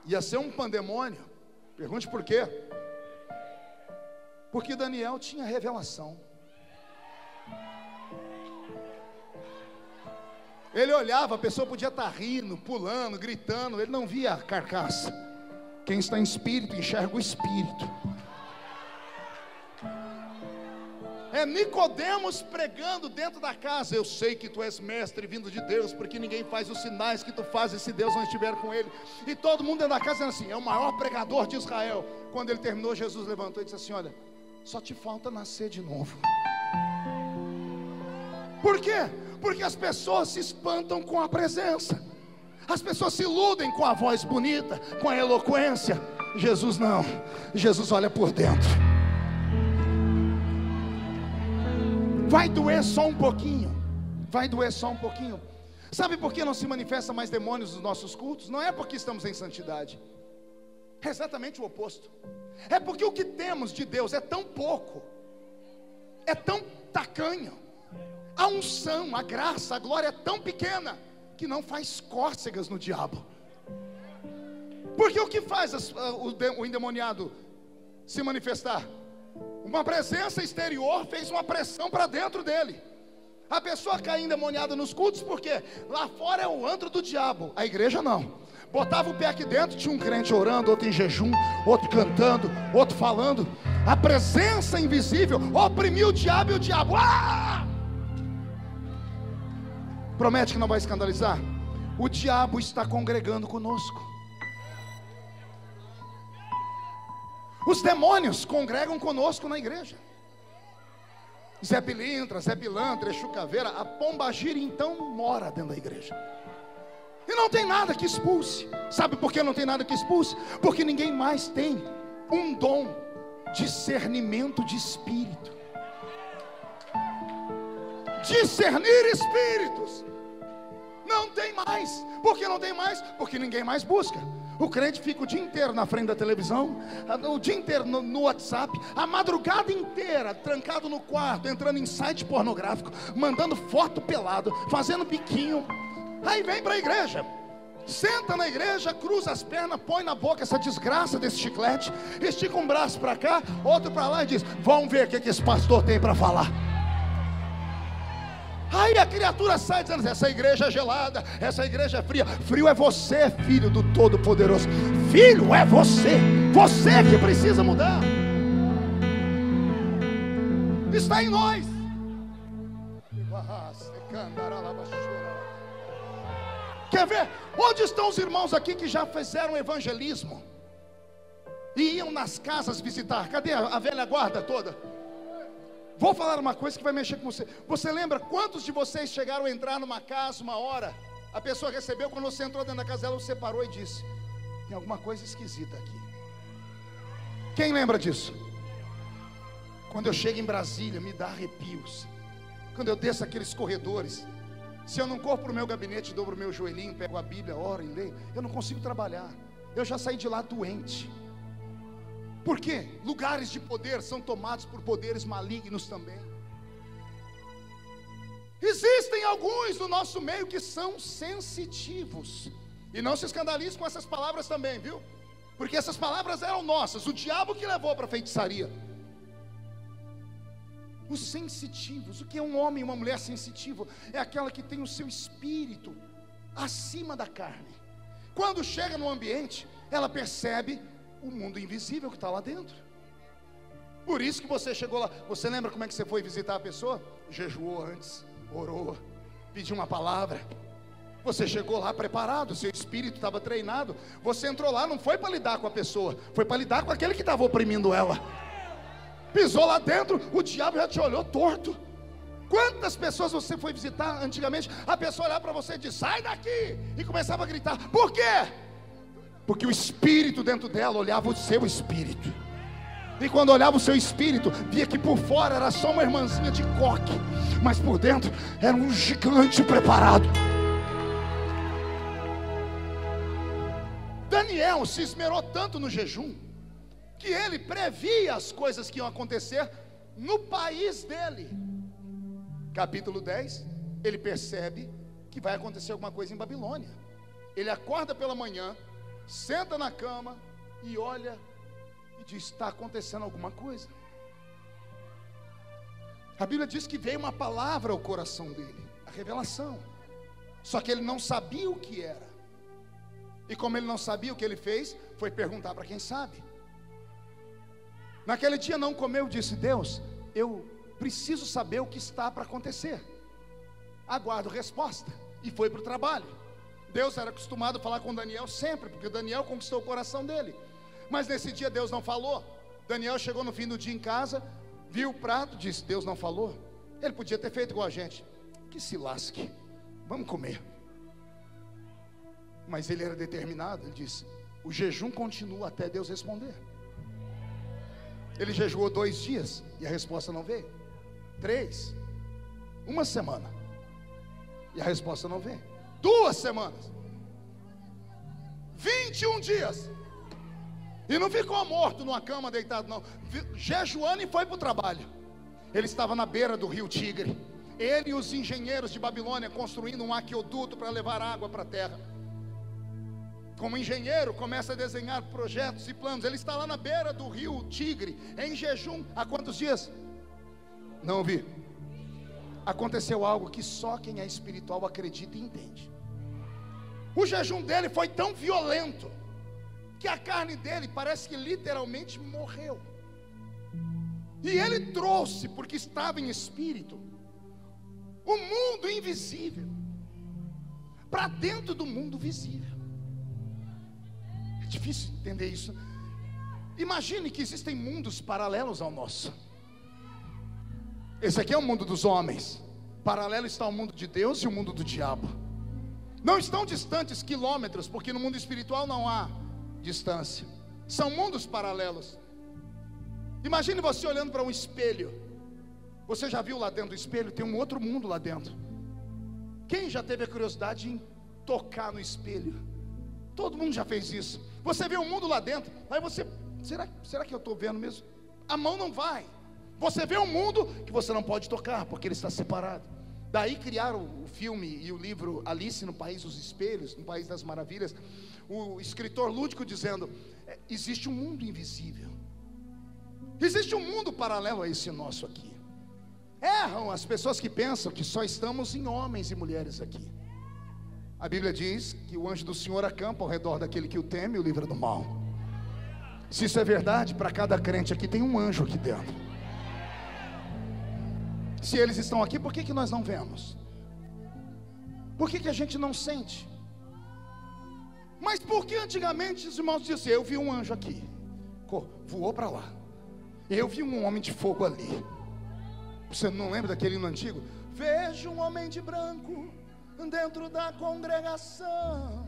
Speaker 2: Ia ser um pandemônio. Pergunte por quê? Porque Daniel tinha revelação. Ele olhava, a pessoa podia estar rindo, pulando, gritando, ele não via a carcaça. Quem está em espírito enxerga o espírito. É Nicodemos pregando dentro da casa: eu sei que tu és mestre vindo de Deus, porque ninguém faz os sinais que tu fazes se Deus não estiver com ele. E todo mundo dentro da casa dizendo assim: é o maior pregador de Israel. Quando ele terminou, Jesus levantou e disse assim: olha, só te falta nascer de novo. Por quê? Porque as pessoas se espantam com a presença, as pessoas se iludem com a voz bonita, com a eloquência. Jesus não, Jesus olha por dentro. Vai doer só um pouquinho, vai doer só um pouquinho. Sabe por que não se manifesta mais demônios nos nossos cultos? Não é porque estamos em santidade, é exatamente o oposto. É porque o que temos de Deus é tão pouco, é tão tacanho. A unção, a graça, a glória é tão pequena que não faz cócegas no diabo. Porque o que faz o endemoniado se manifestar? Uma presença exterior fez uma pressão para dentro dele. A pessoa cai endemoniada nos cultos porque lá fora é o antro do diabo, a igreja não. Botava o pé aqui dentro, tinha um crente orando, outro em jejum, outro cantando, outro falando. A presença invisível oprimiu o diabo e o diabo, promete que não vai escandalizar. O diabo está congregando conosco. Os demônios congregam conosco na igreja. Zé Pilintra, Zé Pilantra, Exu Caveira, a pombagira então mora dentro da igreja. E não tem nada que expulse. Sabe por que não tem nada que expulse? Porque ninguém mais tem um dom, discernimento de espírito. Discernir espíritos. Não tem mais. Por que não tem mais? Porque ninguém mais busca. O crente fica o dia inteiro na frente da televisão, o dia inteiro no WhatsApp, a madrugada inteira trancado no quarto, entrando em site pornográfico, mandando foto pelado, fazendo biquinho. Aí vem para a igreja. Senta na igreja, cruza as pernas, põe na boca essa desgraça desse chiclete, estica um braço para cá, outro para lá e diz: vamos ver o que esse pastor tem para falar. Aí a criatura sai dizendo: essa igreja é gelada, essa igreja é fria. Frio é você, filho do Todo-Poderoso. Filho é você, você que precisa mudar. Está em nós. Quer ver? Onde estão os irmãos aqui que já fizeram evangelismo e iam nas casas visitar? Cadê a velha guarda toda? Vou falar uma coisa que vai mexer com você. Você lembra quantos de vocês chegaram a entrar numa casa uma hora? A pessoa recebeu, quando você entrou dentro da casa dela, você parou e disse: tem alguma coisa esquisita aqui. Quem lembra disso? Quando eu chego em Brasília, me dá arrepios. Quando eu desço aqueles corredores, se eu não corro para o meu gabinete, dobro o meu joelhinho, pego a Bíblia, oro e leio, eu não consigo trabalhar. Eu já saí de lá doente. Por quê? Lugares de poder são tomados por poderes malignos também. Existem alguns no nosso meio que são sensitivos. E não se escandalize com essas palavras também, viu? Porque essas palavras eram nossas, o diabo que levou para a feitiçaria. Os sensitivos. O que é um homem e uma mulher sensitiva? É aquela que tem o seu espírito acima da carne. Quando chega no ambiente, ela percebe o mundo invisível que está lá dentro. Por isso que você chegou lá. Você lembra como é que você foi visitar a pessoa? Jejuou antes, orou, pediu uma palavra. Você chegou lá preparado, seu espírito estava treinado. Você entrou lá, não foi para lidar com a pessoa, foi para lidar com aquele que estava oprimindo ela. Pisou lá dentro, o diabo já te olhou torto. Quantas pessoas você foi visitar antigamente? A pessoa olhava para você e disse: sai daqui, e começava a gritar. Por quê? Porque o espírito dentro dela olhava o seu espírito. E quando olhava o seu espírito, via que por fora era só uma irmãzinha de coque, mas por dentro era um gigante preparado. Daniel se esmerou tanto no jejum que ele previa as coisas que iam acontecer no país dele. Capítulo 10, ele percebe que vai acontecer alguma coisa em Babilônia. Ele acorda pela manhã, senta na cama e olha e diz: está acontecendo alguma coisa. A Bíblia diz que veio uma palavra ao coração dele, a revelação. Só que ele não sabia o que era. E como ele não sabia, o que ele fez foi perguntar para quem sabe. Naquele dia não comeu, disse: Deus, eu preciso saber o que está para acontecer. Aguardo resposta. E foi para o trabalho. Deus era acostumado a falar com Daniel sempre, porque Daniel conquistou o coração dele. Mas nesse dia Deus não falou. Daniel chegou no fim do dia em casa, viu o prato, disse: Deus não falou. Ele podia ter feito igual a gente: que se lasque, vamos comer. Mas ele era determinado. Ele disse: o jejum continua até Deus responder. Ele jejuou 2 dias e a resposta não veio. 3, 1 semana e a resposta não veio. 2 semanas, 21 dias, e não ficou morto numa cama deitado, não. Jejuando e foi para o trabalho. Ele estava na beira do rio Tigre, ele e os engenheiros de Babilônia construindo um aqueduto para levar água para a terra. Como engenheiro, começa a desenhar projetos e planos. Ele está lá na beira do rio Tigre, em jejum, há quantos dias? Não ouvi. Aconteceu algo que só quem é espiritual acredita e entende. O jejum dele foi tão violento que a carne dele parece que literalmente morreu. E ele trouxe, porque estava em espírito, o mundo invisível para dentro do mundo visível. É difícil entender isso. Imagine que existem mundos paralelos ao nosso. Esse aqui é o mundo dos homens. Paralelo está o mundo de Deus e o mundo do diabo. Não estão distantes quilômetros, porque no mundo espiritual não há distância. São mundos paralelos. Imagine você olhando para um espelho. Você já viu lá dentro do espelho? Tem um outro mundo lá dentro. Quem já teve a curiosidade em tocar no espelho? Todo mundo já fez isso. Você vê um mundo lá dentro, aí você, será que eu estou vendo mesmo? A mão não vai. Você vê um mundo que você não pode tocar, porque ele está separado. Daí criaram o filme e o livro Alice no País dos Espelhos, no País das Maravilhas. O escritor lúdico dizendo: existe um mundo invisível, existe um mundo paralelo a esse nosso aqui. Erram as pessoas que pensam que só estamos em homens e mulheres aqui. A Bíblia diz que o anjo do Senhor acampa ao redor daquele que o teme e o livra do mal. Se isso é verdade, para cada crente aqui tem um anjo aqui dentro. Se eles estão aqui, por que nós não vemos? Por que a gente não sente? Mas por que antigamente os irmãos diziam: eu vi um anjo aqui, voou para lá, eu vi um homem de fogo ali? Você não lembra daquele hino antigo? Vejo um homem de branco dentro da congregação,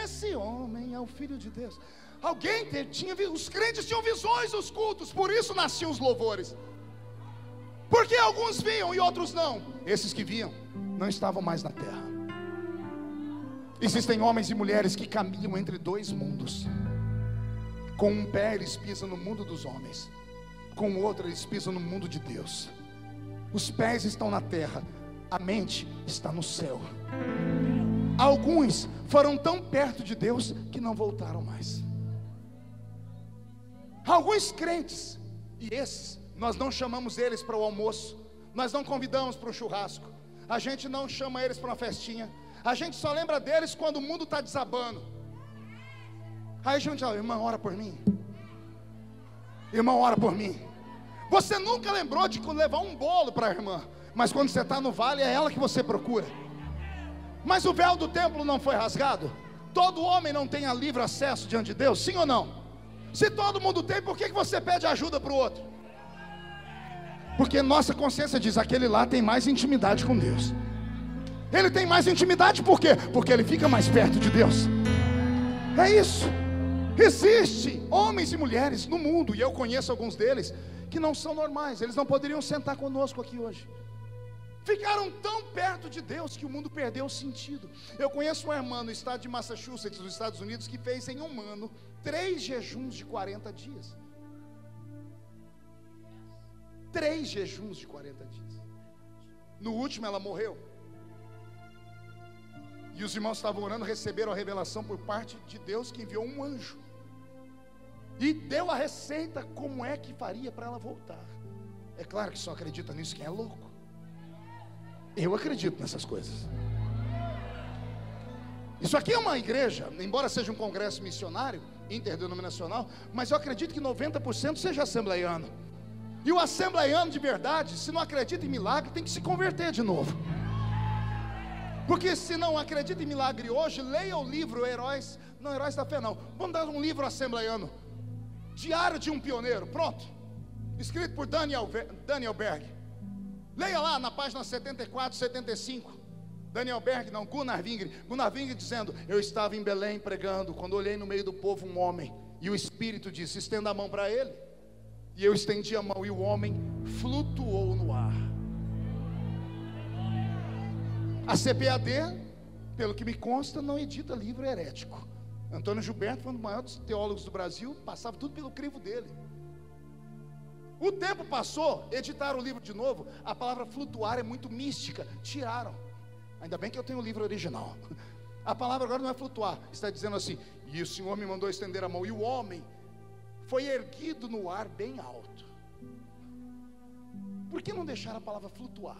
Speaker 2: esse homem é o Filho de Deus. Alguém tinha, os crentes tinham visões nos cultos, por isso nasciam os louvores. Porque alguns viam e outros não. Esses que viam não estavam mais na terra. Existem homens e mulheres que caminham entre dois mundos. Com um pé eles pisam no mundo dos homens, com o outro eles pisam no mundo de Deus. Os pés estão na terra, a mente está no céu. Alguns foram tão perto de Deus que não voltaram mais. Alguns crentes, e esses nós não chamamos eles para o almoço, nós não convidamos para o churrasco, a gente não chama eles para uma festinha, a gente só lembra deles quando o mundo está desabando. Aí a gente fala: irmão, ora por mim. Irmão, ora por mim. Você nunca lembrou de levar um bolo para a irmã, mas quando você está no vale é ela que você procura. Mas o véu do templo não foi rasgado? Todo homem não tem livre acesso diante de Deus, sim ou não? Se todo mundo tem, por que você pede ajuda para o outro? Porque nossa consciência diz: aquele lá tem mais intimidade com Deus. Ele tem mais intimidade por quê? Porque ele fica mais perto de Deus. É isso. Existe homens e mulheres no mundo, e eu conheço alguns deles, que não são normais. Eles não poderiam sentar conosco aqui hoje. Ficaram tão perto de Deus que o mundo perdeu o sentido. Eu conheço uma irmã no estado de Massachusetts, nos Estados Unidos, que fez em um ano 3 jejuns de 40 dias. 3 jejuns de 40 dias. No último ela morreu. E os irmãos estavam orando, receberam a revelação por parte de Deus, que enviou um anjo e deu a receita como é que faria para ela voltar. É claro que só acredita nisso quem é louco. Eu acredito nessas coisas. Isso aqui é uma igreja, embora seja um congresso missionário, interdenominacional, mas eu acredito que 90% seja assembleiano. E o assembleiano de verdade, se não acredita em milagre, tem que se converter de novo. Porque se não acredita em milagre hoje, leia o livro Heróis da Fé não. Vamos dar um livro assembleiano, Diário de um Pioneiro, pronto, escrito por Daniel Berg. Leia lá na página 74, 75. Gunnar Wingre dizendo: eu estava em Belém pregando, quando olhei no meio do povo um homem, e o Espírito disse: estenda a mão para ele. E eu estendi a mão e o homem flutuou no ar. A CPAD, pelo que me consta, não edita livro herético. Antônio Gilberto foi um dos maiores teólogos do Brasil, passava tudo pelo crivo dele. O tempo passou, editaram o livro de novo. A palavra flutuar é muito mística, tiraram. Ainda bem que eu tenho o livro original. A palavra agora não é flutuar, está dizendo assim: e o Senhor me mandou estender a mão, e o homem foi erguido no ar bem alto. Por que não deixar a palavra flutuar?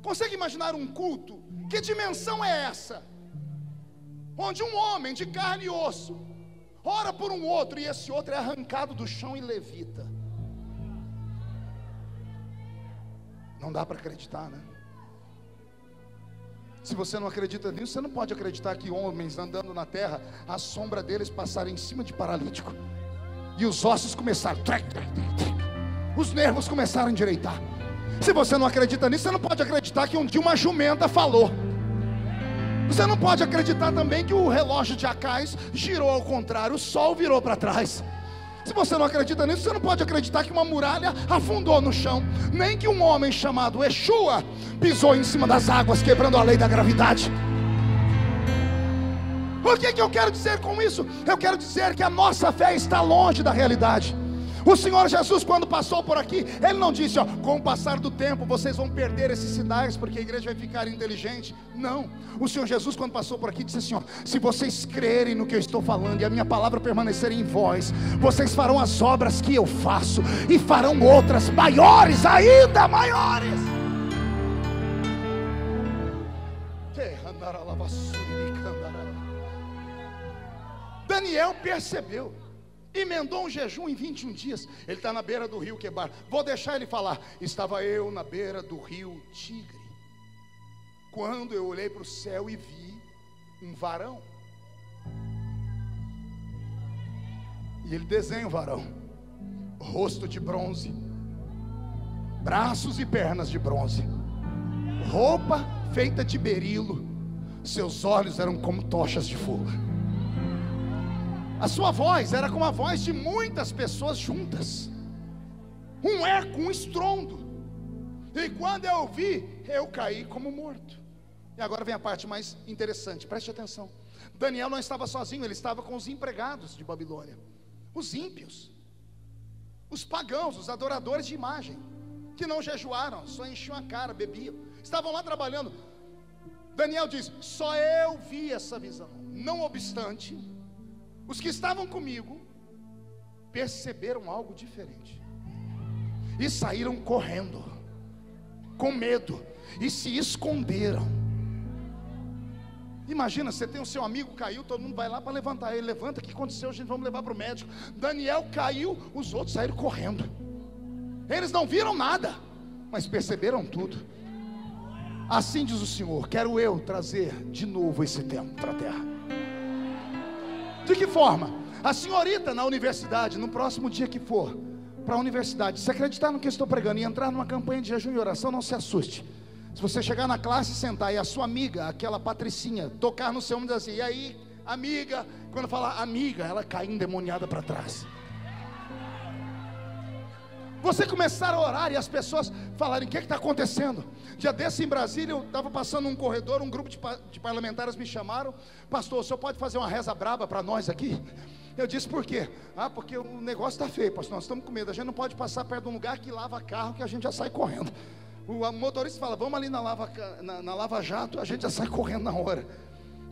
Speaker 2: Consegue imaginar um culto? Que dimensão é essa? Onde um homem de carne e osso ora por um outro, e esse outro é arrancado do chão e levita. Não dá para acreditar, né? Se você não acredita nisso, você não pode acreditar que homens andando na terra, a sombra deles passaram em cima de paralítico, e os ossos começaram, os nervos começaram a endireitar. Se você não acredita nisso, você não pode acreditar que um dia uma jumenta falou. Você não pode acreditar também que o relógio de Acais girou ao contrário, o sol virou para trás. Se você não acredita nisso, você não pode acreditar que uma muralha afundou no chão, nem que um homem chamado Yeshua pisou em cima das águas, quebrando a lei da gravidade. O que eu quero dizer com isso? Eu quero dizer que a nossa fé está longe da realidade. O Senhor Jesus, quando passou por aqui, Ele não disse, ó, com o passar do tempo vocês vão perder esses sinais, porque a igreja vai ficar inteligente. Não, o Senhor Jesus, quando passou por aqui, disse assim, ó, se vocês crerem no que eu estou falando, e a minha palavra permanecer em vós, vocês farão as obras que eu faço, e farão outras maiores, ainda maiores. Daniel percebeu, emendou um jejum em 21 dias. Ele está na beira do rio Quebar. Vou deixar ele falar. Estava eu na beira do rio Tigre, quando eu olhei para o céu e vi um varão. E ele desenha o varão, rosto de bronze, braços e pernas de bronze, roupa feita de berilo, seus olhos eram como tochas de fogo. A sua voz era como a voz de muitas pessoas juntas, um eco, um estrondo. E quando eu ouvi, eu caí como morto. E agora vem a parte mais interessante, preste atenção. Daniel não estava sozinho, ele estava com os empregados de Babilônia, os ímpios, os pagãos, os adoradores de imagem, que não jejuaram, só enchiam a cara, bebiam, estavam lá trabalhando. Daniel diz, só eu vi essa visão. Não obstante, os que estavam comigo perceberam algo diferente e saíram correndo, com medo, e se esconderam. Imagina, você tem o seu amigo, caiu, todo mundo vai lá para levantar ele. Levanta, o que aconteceu? Gente, vamos levar para o médico. Daniel caiu, os outros saíram correndo. Eles não viram nada, mas perceberam tudo. Assim diz o Senhor, quero eu trazer de novo esse tempo para a terra. De que forma? A senhorita na universidade, no próximo dia que for para a universidade, se acreditar no que eu estou pregando e entrar numa campanha de jejum e oração, não se assuste. Se você chegar na classe, sentar e a sua amiga, aquela Patricinha, tocar no seu ombro e dizer assim, e aí, amiga, quando falar amiga, ela cai endemoniada para trás. Você começar a orar e as pessoas falarem, o que está acontecendo? Dia desse em Brasília, eu estava passando um corredor, um grupo de parlamentares me chamaram, pastor, o senhor pode fazer uma reza braba para nós aqui? Eu disse, por quê? Porque o negócio está feio, pastor, nós estamos com medo, a gente não pode passar perto de um lugar que lava carro, que a gente já sai correndo. O motorista fala, vamos ali na Lava Jato, a gente já sai correndo na hora.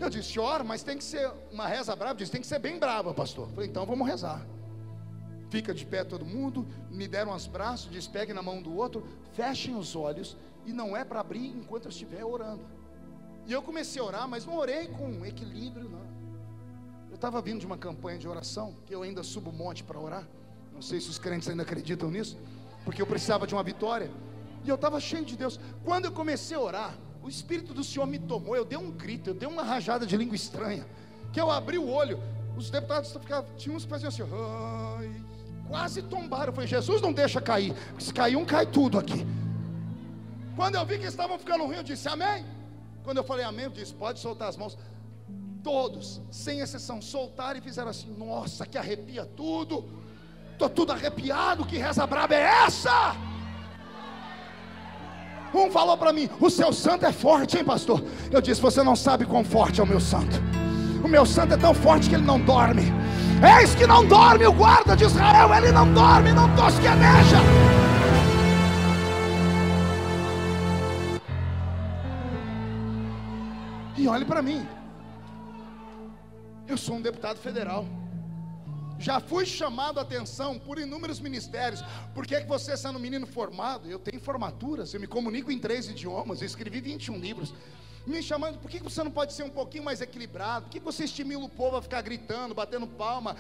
Speaker 2: Eu disse, ora, mas tem que ser uma reza braba. Disse, tem que ser bem brava, pastor. Eu falei, então vamos rezar. Fica de pé todo mundo, me deram os braços, diz, peguem na mão do outro, fechem os olhos, e não é para abrir enquanto eu estiver orando. E eu comecei a orar, mas não orei com equilíbrio, não. Eu estava vindo de uma campanha de oração, que eu ainda subo um monte para orar, não sei se os crentes ainda acreditam nisso, porque eu precisava de uma vitória, e eu estava cheio de Deus. Quando eu comecei a orar, o Espírito do Senhor me tomou, eu dei um grito, eu dei uma rajada de língua estranha, que eu abri o olho, os deputados tinham uns que faziam assim, ai, quase tombaram. Eu falei, Jesus não deixa cair, porque se cair um, cai tudo aqui. Quando eu vi que eles estavam ficando ruim, eu disse, amém. Quando eu falei amém, eu disse, pode soltar as mãos. Todos, sem exceção, soltaram e fizeram assim, nossa, que arrepia tudo. Estou tudo arrepiado, que reza braba é essa? Um falou para mim, o seu santo é forte, hein, pastor? Eu disse, você não sabe quão forte é o meu santo. O meu santo é tão forte que ele não dorme. Eis que não dorme o guarda de Israel, ele não dorme, não tosqueneja. E olhe para mim, eu sou um deputado federal, já fui chamado a atenção por inúmeros ministérios. Por que você, sendo um menino formado, eu tenho formaturas, eu me comunico em 3 idiomas, eu escrevi 21 livros, me chamando, por que você não pode ser um pouquinho mais equilibrado? Por que você estimula o povo a ficar gritando, batendo palma?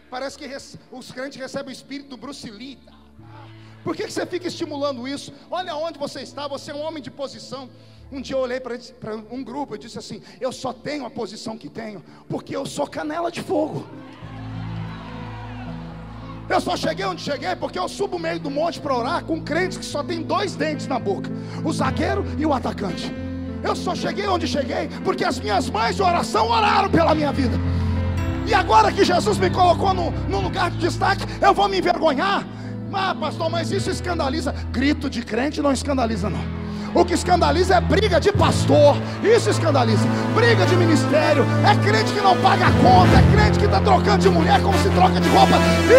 Speaker 2: Parece que os crentes recebem o espírito do Bruce Lee. Por que você fica estimulando isso? Olha onde você está, você é um homem de posição. Um dia eu olhei para um grupo e disse assim, eu só tenho a posição que tenho porque eu sou canela de fogo. Eu só cheguei onde cheguei porque eu subo no meio do monte para orar com crentes que só tem 2 dentes na boca, o zagueiro e o atacante. Eu só cheguei onde cheguei porque as minhas mães de oração oraram pela minha vida. E agora que Jesus me colocou num lugar de destaque, eu vou me envergonhar? Pastor, mas isso escandaliza. Grito de crente não escandaliza, não. O que escandaliza é briga de pastor. Isso escandaliza. Briga de ministério. É crente que não paga a conta. É crente que está trocando de mulher como se troca de roupa.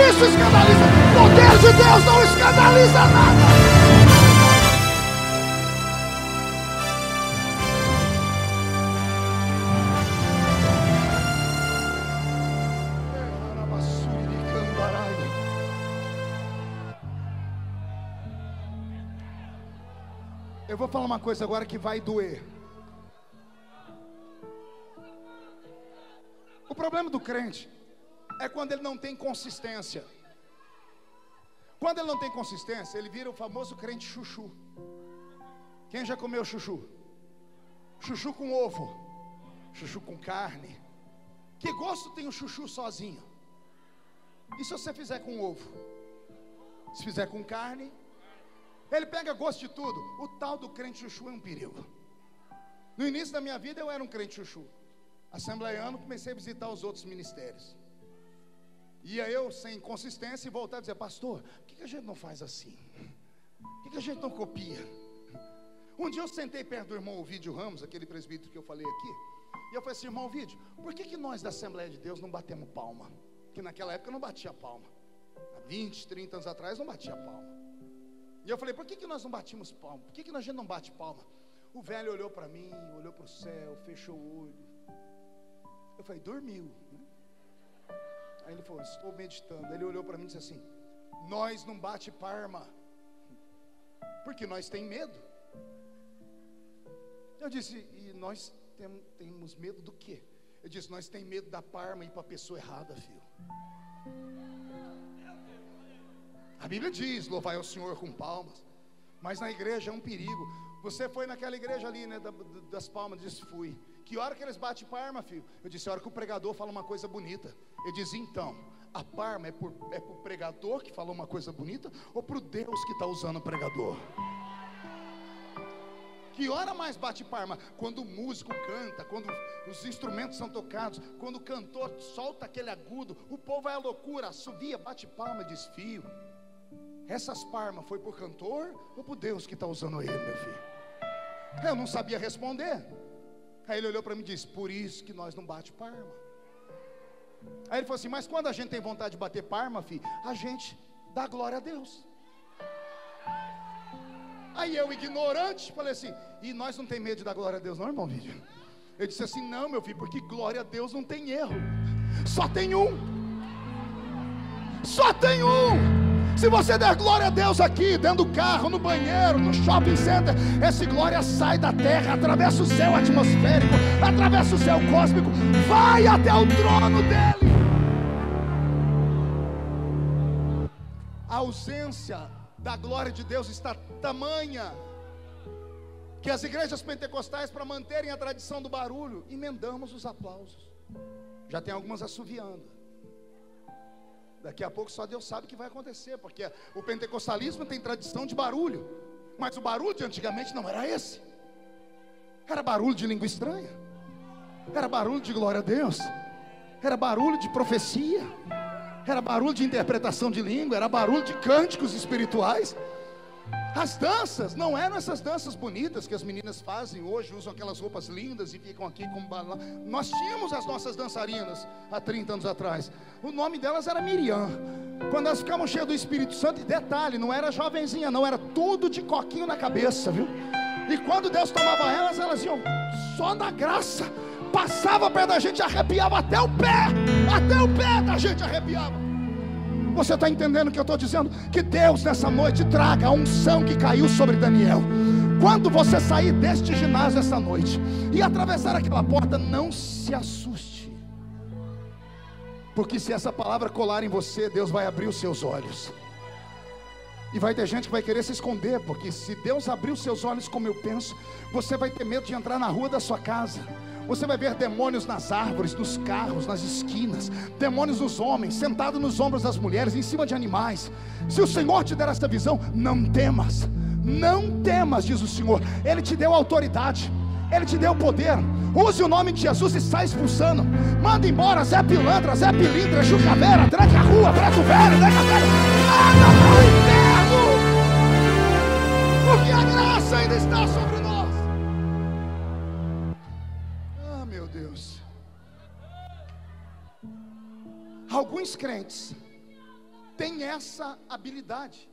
Speaker 2: Isso escandaliza. O poder de Deus não escandaliza nada. Eu vou falar uma coisa agora que vai doer. O problema do crente é quando ele não tem consistência. Quando ele não tem consistência, ele vira o famoso crente chuchu. Quem já comeu chuchu? Chuchu com ovo, chuchu com carne. Que gosto tem o chuchu sozinho? E se você fizer com ovo? Se fizer com carne, ele pega gosto de tudo. O tal do crente chuchu é um perigo. No início da minha vida eu era um crente chuchu. Assembleiano, comecei a visitar os outros ministérios. Ia eu sem consistência e voltar a dizer: pastor, por que a gente não faz assim? Por que a gente não copia? Um dia eu sentei perto do irmão Ovídio Ramos, aquele presbítero que eu falei aqui, e eu falei assim: irmão Ovídio, por que nós da Assembleia de Deus não batemos palma? Que naquela época eu não batia palma. Há 20, 30 anos atrás não batia palma. E eu falei: por que nós não batimos palma? Por que a gente não bate palma? O velho olhou para mim, olhou para o céu, fechou o olho. Eu falei: dormiu, né? Aí ele falou: estou meditando. Ele olhou para mim e disse assim: nós não bate palma porque nós tem medo. Eu disse: e nós temos medo do quê? Eu disse: nós tem medo da palma ir para a pessoa errada, filho. A Bíblia diz: louvai ao Senhor com palmas. Mas na igreja é um perigo. Você foi naquela igreja ali, né, das palmas? Disse: fui. Que hora que eles batem palma, filho? Eu disse: a hora que o pregador fala uma coisa bonita. Ele diz: então, a palma é pro pregador que falou uma coisa bonita, ou pro Deus que está usando o pregador? Que hora mais bate palma? Quando o músico canta, quando os instrumentos são tocados, quando o cantor solta aquele agudo, o povo vai à loucura, assovia, bate palma, diz: filho, essas palmas foi por cantor ou por Deus que está usando ele, meu filho? Eu não sabia responder. Aí ele olhou para mim e disse: por isso que nós não bate palma. Aí ele falou assim: mas quando a gente tem vontade de bater palma, filho, a gente dá glória a Deus. Aí eu, ignorante, falei assim: e nós não tem medo de dar glória a Deus não, irmão Vídeo? Eu disse assim: não, meu filho, porque glória a Deus não tem erro. Só tem um. Só tem um. Se você der glória a Deus aqui, dentro do carro, no banheiro, no shopping center, essa glória sai da terra, atravessa o céu atmosférico, atravessa o céu cósmico, vai até o trono dele. A ausência da glória de Deus está tamanha que as igrejas pentecostais, para manterem a tradição do barulho, emendamos os aplausos. Já tem algumas assoviando. Daqui a pouco só Deus sabe o que vai acontecer, porque o pentecostalismo tem tradição de barulho, mas o barulho de antigamente não era esse. Era barulho de língua estranha, era barulho de glória a Deus, era barulho de profecia, era barulho de interpretação de língua, era barulho de cânticos espirituais. As danças não eram essas danças bonitas que as meninas fazem hoje, usam aquelas roupas lindas e ficam aqui como balão. Nós tínhamos as nossas dançarinas há 30 anos atrás. O nome delas era Miriam. Quando elas ficavam cheias do Espírito Santo, e detalhe, não era jovenzinha não, era tudo de coquinho na cabeça, viu? E quando Deus tomava elas, elas iam só na graça. Passava perto da gente, arrepiava até o pé da gente arrepiava. Você está entendendo o que eu estou dizendo? Que Deus nessa noite traga a unção que caiu sobre Daniel. Quando você sair deste ginásio essa noite e atravessar aquela porta, não se assuste, porque se essa palavra colar em você, Deus vai abrir os seus olhos. E vai ter gente que vai querer se esconder, porque se Deus abrir os seus olhos como eu penso, você vai ter medo de entrar na rua da sua casa. Você vai ver demônios nas árvores, nos carros, nas esquinas, demônios nos homens, sentados nos ombros das mulheres, em cima de animais. Se o Senhor te der essa visão, não temas, não temas, diz o Senhor. Ele te deu autoridade, Ele te deu poder. Use o nome de Jesus e sai expulsando. Manda embora Zé Pilantra, Zé Pilintra, Jucaveira, tranque a rua, preto velho, nega velho. Manda pro inferno, porque a graça ainda está sobre nós. Ah, meu Deus. Alguns crentes têm essa habilidade.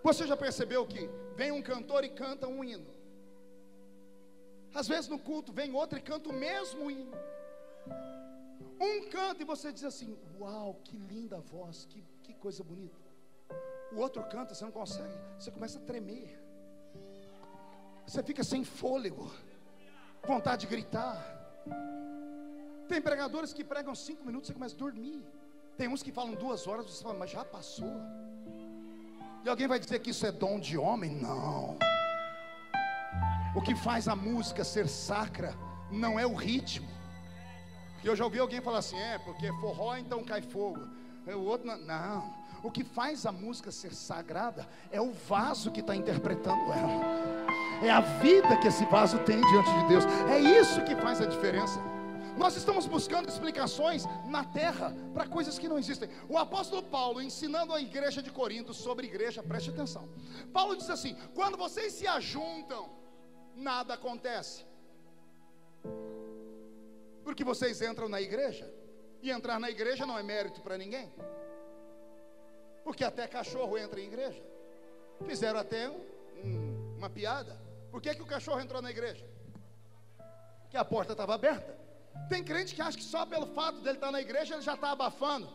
Speaker 2: Você já percebeu que vem um cantor e canta um hino? Às vezes no culto vem outro e canta o mesmo hino. Um canta e você diz assim: uau, que linda voz, que coisa bonita. O outro canta, você não consegue, você começa a tremer, você fica sem fôlego, vontade de gritar. Tem pregadores que pregam 5 minutos, você começa a dormir. Tem uns que falam 2 horas, você fala, mas já passou. E alguém vai dizer que isso é dom de homem? Não. O que faz a música ser sacra não é o ritmo. Eu já ouvi alguém falar assim: porque forró então cai fogo. O outro não. O que faz a música ser sagrada é o vaso que está interpretando ela. É a vida que esse vaso tem diante de Deus. É isso que faz a diferença. Nós estamos buscando explicações na terra para coisas que não existem. O apóstolo Paulo, ensinando a igreja de Corinto sobre igreja, preste atenção. Paulo diz assim: quando vocês se ajuntam, nada acontece. Porque vocês entram na igreja, e entrar na igreja não é mérito para ninguém. Porque até cachorro entra em igreja. Fizeram até uma piada. Por que o cachorro entrou na igreja? Porque a porta estava aberta. Tem crente que acha que só pelo fato dele estar na igreja ele já está abafando.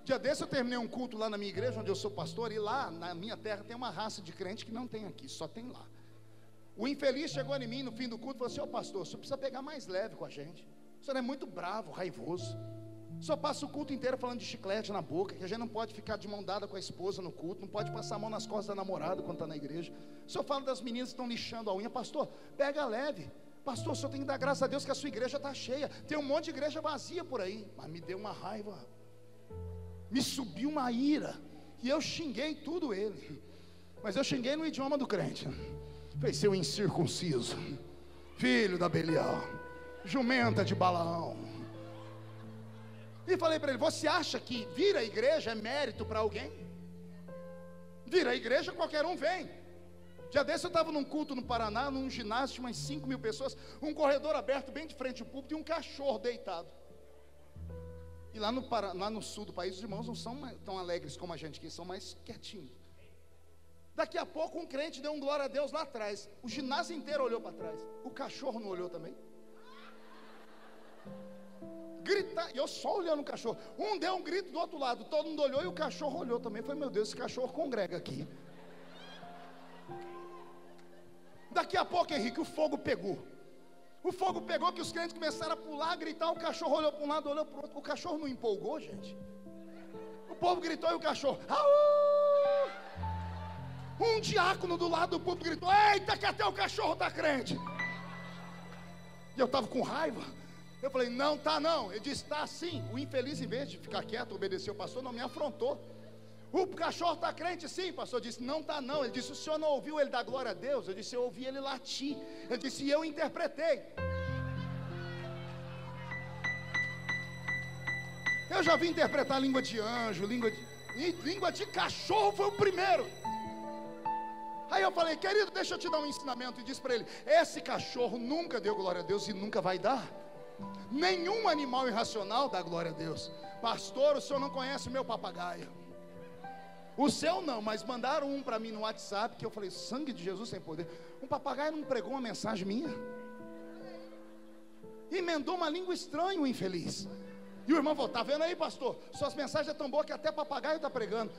Speaker 2: Dia desse eu terminei um culto lá na minha igreja, onde eu sou pastor, e lá na minha terra tem uma raça de crente que não tem aqui, só tem lá. O infeliz chegou em mim no fim do culto e falou assim: ô pastor, o senhor precisa pegar mais leve com a gente. O senhor é muito bravo, raivoso. O senhor passa o culto inteiro falando de chiclete na boca, que a gente não pode ficar de mão dada com a esposa no culto, não pode passar a mão nas costas da namorada quando está na igreja. O senhor fala das meninas que estão lixando a unha. Pastor, pega leve. Pastor, o senhor tem que dar graças a Deus que a sua igreja está cheia. Tem um monte de igreja vazia por aí. Mas me deu uma raiva, me subiu uma ira, e eu xinguei tudo ele. Mas eu xinguei no idioma do crente. Falei: seu incircunciso, filho da Belial, jumenta de Balaão. E falei para ele: você acha que vir à igreja é mérito para alguém? Vir à igreja qualquer um vem. Dia desse eu estava num culto no Paraná, num ginásio de umas 5 mil pessoas, um corredor aberto bem de frente ao púlpito e um cachorro deitado. E lá no sul do país os irmãos não são tão alegres como a gente, que são mais quietinhos. Daqui a pouco um crente deu um glória a Deus lá atrás. O ginásio inteiro olhou para trás. O cachorro não olhou também? Gritar, e eu só olhando o cachorro. Um deu um grito do outro lado, todo mundo olhou e o cachorro olhou também. Falei: meu Deus, esse cachorro congrega aqui. Daqui a pouco, Henrique, o fogo pegou. O fogo pegou que os crentes começaram a pular, a gritar. O cachorro olhou para um lado, olhou para o outro. O cachorro não empolgou, gente. O povo gritou e o cachorro: au! Um diácono do lado do púlpito gritou: eita, que até o cachorro está crente. E eu estava com raiva. Eu falei: não está não. Ele disse: está sim. O infeliz, em vez de ficar quieto, obedecer o pastor, não me afrontou. O cachorro está crente sim. O pastor disse: não está não. Ele disse: o senhor não ouviu ele dar glória a Deus? Eu disse: eu ouvi ele latir. Ele disse: e eu interpretei. Eu já vi interpretar língua de anjo, língua de cachorro foi o primeiro. Aí eu falei: querido, deixa eu te dar um ensinamento. E disse para ele: esse cachorro nunca deu glória a Deus e nunca vai dar. Nenhum animal irracional dá glória a Deus. Pastor, o senhor não conhece o meu papagaio. O seu não, mas mandaram um para mim no WhatsApp, que eu falei: sangue de Jesus sem poder. Um papagaio não pregou uma mensagem minha. Emendou uma língua estranha, o infeliz. E o irmão falou: tá vendo aí, pastor? Suas mensagens são tão boas que até papagaio está pregando.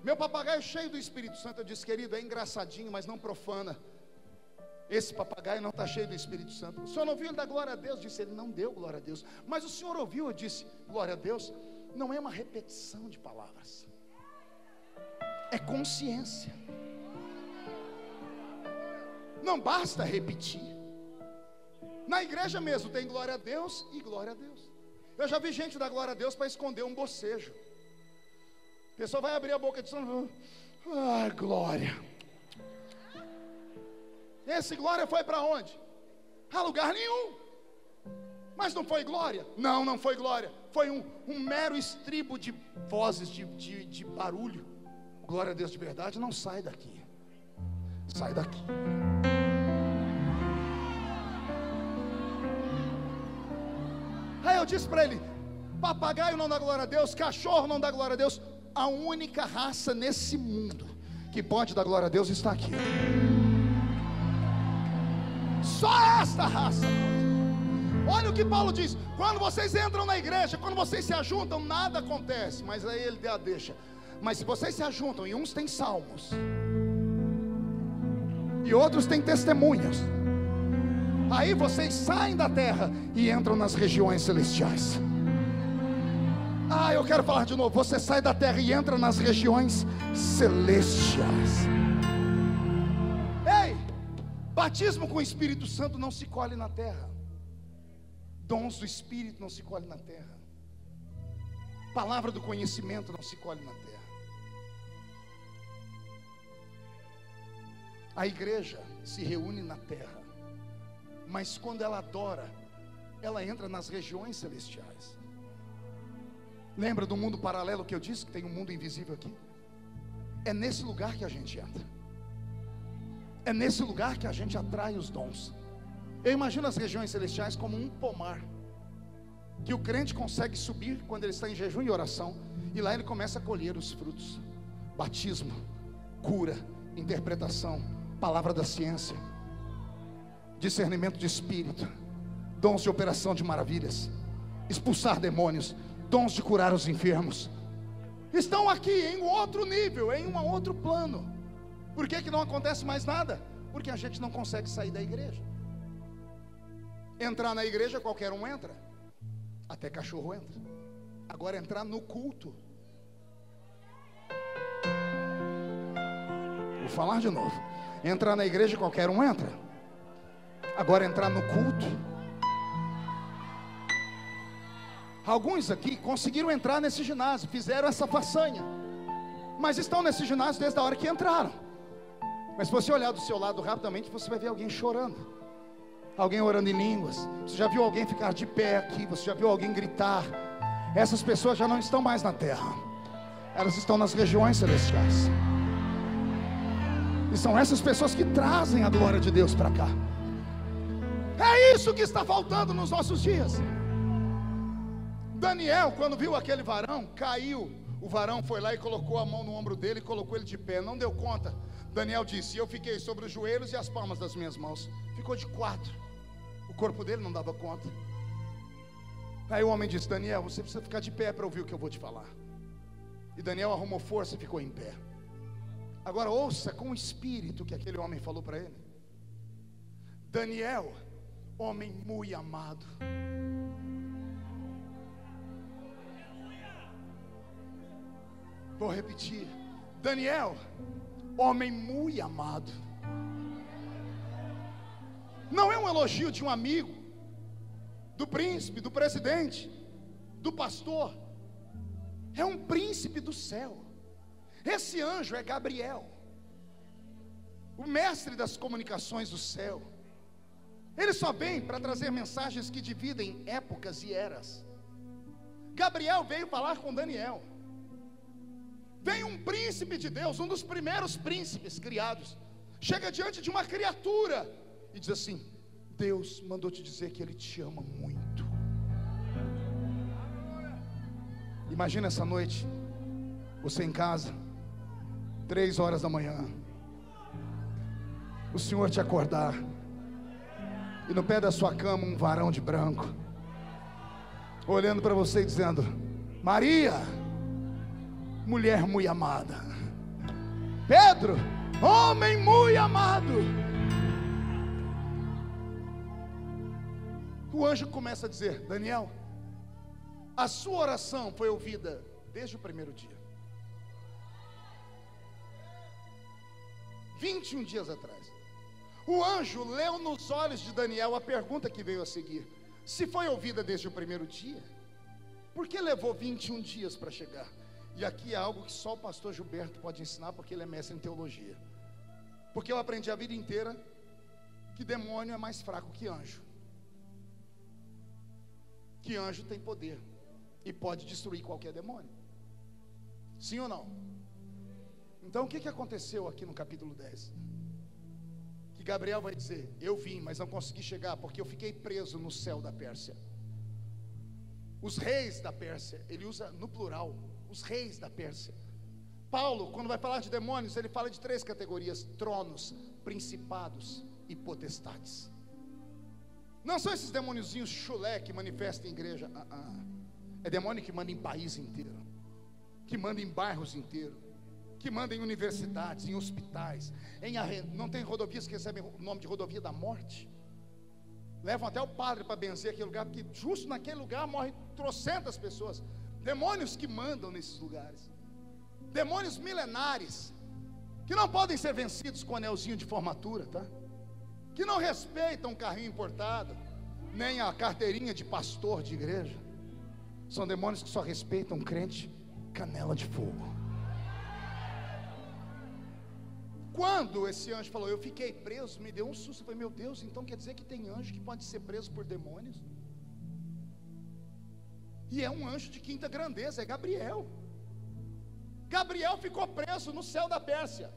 Speaker 2: Meu papagaio cheio do Espírito Santo. Eu disse: querido, é engraçadinho, mas não profana. Esse papagaio não está cheio do Espírito Santo. O senhor não ouviu ele dar glória a Deus? Disse: ele não deu glória a Deus. Mas o senhor ouviu? Eu disse: glória a Deus não é uma repetição de palavras, é consciência. Não basta repetir. Na igreja mesmo tem glória a Deus e glória a Deus. Eu já vi gente dar glória a Deus para esconder um bocejo. A pessoa vai abrir a boca de som: ai, glória. Esse glória foi para onde? A lugar nenhum. Mas não foi glória? Não, não foi glória. Foi um mero estribo de vozes, de barulho. Glória a Deus de verdade não sai daqui. sai daqui. Aí eu disse para ele: papagaio não dá glória a Deus, cachorro não dá glória a Deus. A única raça nesse mundo que pode dar glória a Deus está aqui. Só esta raça. Olha o que Paulo diz: quando vocês entram na igreja, quando vocês se ajuntam, nada acontece. Mas aí ele dá a deixa. Mas se vocês se ajuntam, e uns têm salmos, e outros têm testemunhos, aí vocês saem da terra e entram nas regiões celestiais. Ah, eu quero falar de novo. Você sai da terra e entra nas regiões celestiais. Ei, batismo com o Espírito Santo não se colhe na terra. Dons do Espírito não se colhe na terra. Palavra do conhecimento não se colhe na terra. A igreja se reúne na terra, mas quando ela adora, ela entra nas regiões celestiais. Lembra do mundo paralelo que eu disse que tem um mundo invisível aqui? É nesse lugar que a gente entra. É nesse lugar que a gente atrai os dons. Eu imagino as regiões celestiais como um pomar, que o crente consegue subir quando ele está em jejum e oração, e lá ele começa a colher os frutos: batismo, cura, interpretação, palavra da ciência, discernimento de espírito, dons de operação de maravilhas, expulsar demônios, dons de curar os enfermos. Estão aqui em um outro nível, em um outro plano. Por que não acontece mais nada? Porque a gente não consegue sair da igreja. Entrar na igreja qualquer um entra, até cachorro entra. Agora entrar no culto, vou falar de novo. Entrar na igreja qualquer um entra. Agora entrar no culto, alguns aqui conseguiram entrar nesse ginásio, fizeram essa façanha, mas estão nesse ginásio desde a hora que entraram. Mas se você olhar do seu lado rapidamente, você vai ver alguém chorando, alguém orando em línguas. Você já viu alguém ficar de pé aqui? Você já viu alguém gritar? Essas pessoas já não estão mais na terra, elas estão nas regiões celestiais. E são essas pessoas que trazem a glória de Deus para cá. É isso que está faltando nos nossos dias. Daniel, quando viu aquele varão, caiu. O varão foi lá e colocou a mão no ombro dele e colocou ele de pé. Não deu conta. Daniel disse: eu fiquei sobre os joelhos e as palmas das minhas mãos. Ficou de quatro. O corpo dele não dava conta. Aí o homem disse: Daniel, você precisa ficar de pé para ouvir o que eu vou te falar. E Daniel arrumou força e ficou em pé. Agora ouça com o espírito que aquele homem falou para ele. Daniel, homem muito amado. Vou repetir. Daniel, homem muito amado. Não é um elogio de um amigo, do príncipe, do presidente, do pastor. É um príncipe do céu. Esse anjo é Gabriel, o mestre das comunicações do céu. Ele só vem para trazer mensagens que dividem épocas e eras. Gabriel veio falar com Daniel. Vem um príncipe de Deus, um dos primeiros príncipes criados, chega diante de uma criatura e diz assim: Deus mandou te dizer que Ele te ama muito. Imagina essa noite, você em casa, 3 horas da manhã, o Senhor te acordar, e no pé da sua cama um varão de branco, olhando para você e dizendo: Maria, mulher muito amada. Pedro, homem muito amado. O anjo começa a dizer: Daniel, a sua oração foi ouvida desde o primeiro dia. 21 dias atrás. O anjo leu nos olhos de Daniel a pergunta que veio a seguir: se foi ouvida desde o primeiro dia, por que levou 21 dias para chegar? E aqui é algo que só o pastor Gilberto pode ensinar, porque ele é mestre em teologia. Porque eu aprendi a vida inteira que demônio é mais fraco que anjo. Que anjo tem poder e pode destruir qualquer demônio. Sim ou não? Então o que aconteceu aqui no capítulo 10? Gabriel vai dizer: eu vim, mas não consegui chegar porque eu fiquei preso no céu da Pérsia. Os reis da Pérsia, ele usa no plural, os reis da Pérsia. Paulo, quando vai falar de demônios, ele fala de 3 categorias: tronos, principados e potestades. Não são esses demôniozinhos chulé que manifestam em igreja. É demônio que manda em país inteiro, que manda em bairros inteiros, que manda em universidades, em hospitais, não tem rodovias que recebem o nome de rodovia da morte. Levam até o padre para benzer aquele lugar, porque justo naquele lugar morrem trocentas pessoas. Demônios que mandam nesses lugares, demônios milenares, que não podem ser vencidos com anelzinho de formatura, tá? Que não respeitam o carrinho importado, nem a carteirinha de pastor de igreja. São demônios que só respeitam crente canela de fogo. Quando esse anjo falou: eu fiquei preso, me deu um susto. Eu falei: meu Deus, então quer dizer que tem anjo que pode ser preso por demônios? E é um anjo de quinta grandeza, é Gabriel. Gabriel ficou preso no céu da Pérsia.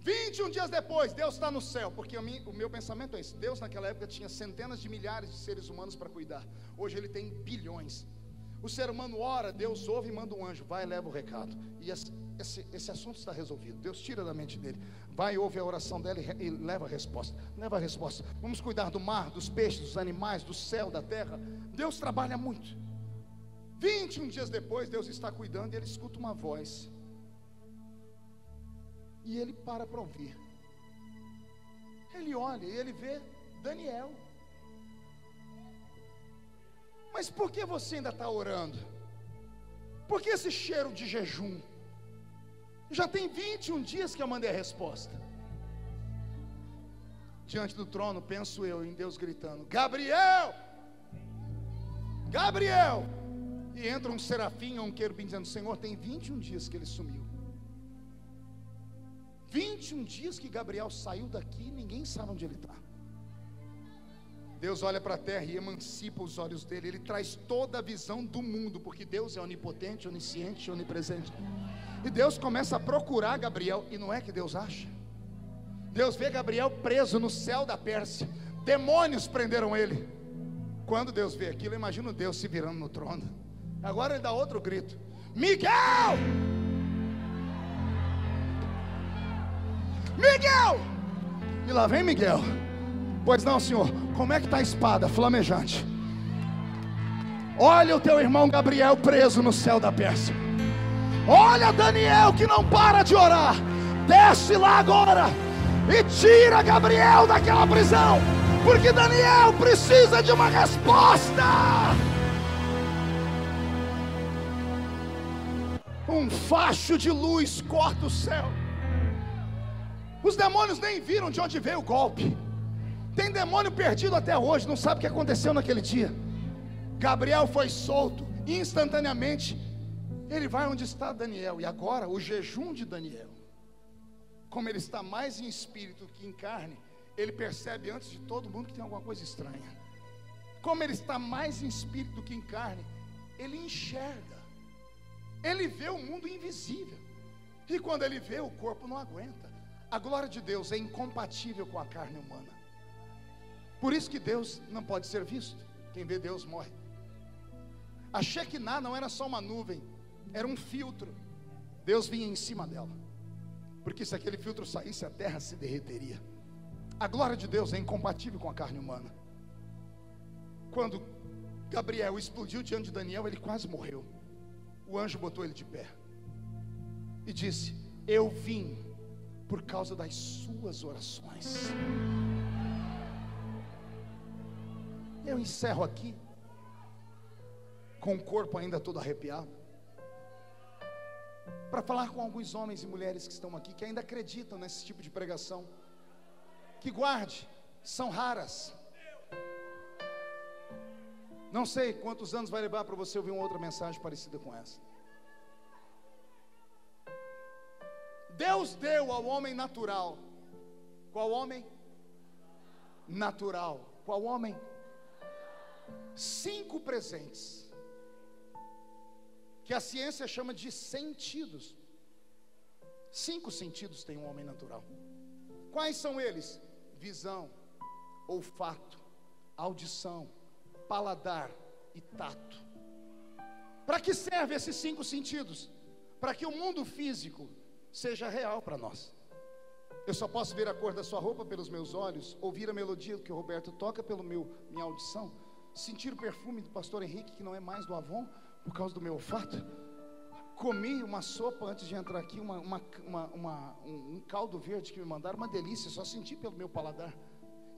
Speaker 2: 21 dias depois, Deus está no céu. Porque o meu pensamento é esse: Deus naquela época tinha centenas de milhares de seres humanos para cuidar. Hoje Ele tem bilhões. O ser humano ora, Deus ouve e manda um anjo: vai e leva o recado. E esse assunto está resolvido. Deus tira da mente dele, vai, ouve a oração dela e leva a resposta. Leva a resposta. Vamos cuidar do mar, dos peixes, dos animais, do céu, da terra. Deus trabalha muito. 21 dias depois, Deus está cuidando e ele escuta uma voz. E ele para ouvir. Ele olha e ele vê Daniel. Mas por que você ainda está orando? Por que esse cheiro de jejum? Já tem 21 dias que eu mandei a resposta. Diante do trono, penso eu em Deus gritando: Gabriel! Gabriel! E entra um serafim ou um querubim dizendo: Senhor, tem 21 dias que ele sumiu. 21 dias que Gabriel saiu daqui e ninguém sabe onde ele está. Deus olha para a terra e emancipa os olhos dele. Ele traz toda a visão do mundo, porque Deus é onipotente, onisciente, onipresente. E Deus começa a procurar Gabriel. E não é que Deus acha. Deus vê Gabriel preso no céu da Pérsia. Demônios prenderam ele. Quando Deus vê aquilo, eu imagino Deus se virando no trono. Agora ele dá outro grito: Miguel! Miguel! E lá vem Miguel. Pois não, Senhor. Como é que está a espada flamejante? Olha o teu irmão Gabriel preso no céu da Pérsia. Olha Daniel que não para de orar. Desce lá agora e tira Gabriel daquela prisão, porque Daniel precisa de uma resposta. Um facho de luz corta o céu. Os demônios nem viram de onde veio o golpe. Tem demônio perdido até hoje, não sabe o que aconteceu naquele dia. Gabriel foi solto instantaneamente. Ele vai onde está Daniel. E agora o jejum de Daniel, como ele está mais em espírito que em carne, ele percebe antes de todo mundo que tem alguma coisa estranha. Como ele está mais em espírito do que em carne, ele enxerga. Ele vê o mundo invisível. E quando ele vê, o corpo não aguenta. A glória de Deus é incompatível com a carne humana. Por isso que Deus não pode ser visto. Quem vê Deus morre. A Shekinah não era só uma nuvem, era um filtro. Deus vinha em cima dela, porque se aquele filtro saísse, a terra se derreteria. A glória de Deus é incompatível com a carne humana. Quando Gabriel explodiu diante de Daniel, ele quase morreu. O anjo botou ele de pé e disse: eu vim por causa das suas orações. Eu encerro aqui com o corpo ainda todo arrepiado, para falar com alguns homens e mulheres que estão aqui, que ainda acreditam nesse tipo de pregação. Que guarde, são raras. Não sei quantos anos vai levar para você ouvir uma outra mensagem parecida com essa. Deus deu ao homem natural. Qual homem? Natural. Qual homem? 5 presentes, que a ciência chama de sentidos. 5 sentidos tem um homem natural. Quais são eles? Visão, olfato, audição, paladar e tato. Para que servem esses 5 sentidos? Para que o mundo físico seja real para nós. Eu só posso ver a cor da sua roupa pelos meus olhos, ouvir a melodia que o Roberto toca pelo minha audição, sentir o perfume do pastor Henrique, que não é mais do Avon, por causa do meu olfato. Comi uma sopa antes de entrar aqui, um caldo verde que me mandaram, uma delícia, só senti pelo meu paladar.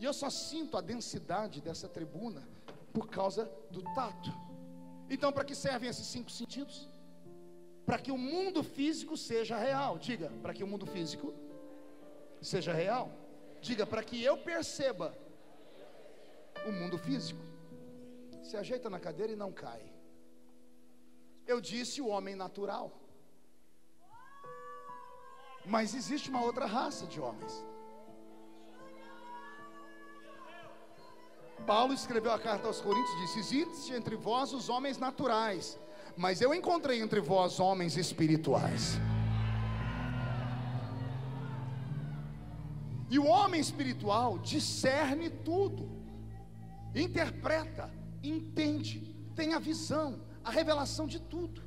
Speaker 2: E eu só sinto a densidade dessa tribuna por causa do tato. Então, para que servem esses 5 sentidos? Para que o mundo físico seja real. Diga, para que o mundo físico seja real. Diga, para que eu perceba o mundo físico. Se ajeita na cadeira e não cai. Eu disse o homem natural, mas existe uma outra raça de homens. Paulo escreveu a carta aos Coríntios e disse: existe entre vós os homens naturais, mas eu encontrei entre vós homens espirituais. E o homem espiritual discerne tudo, interpreta, entende, tem a visão, a revelação de tudo.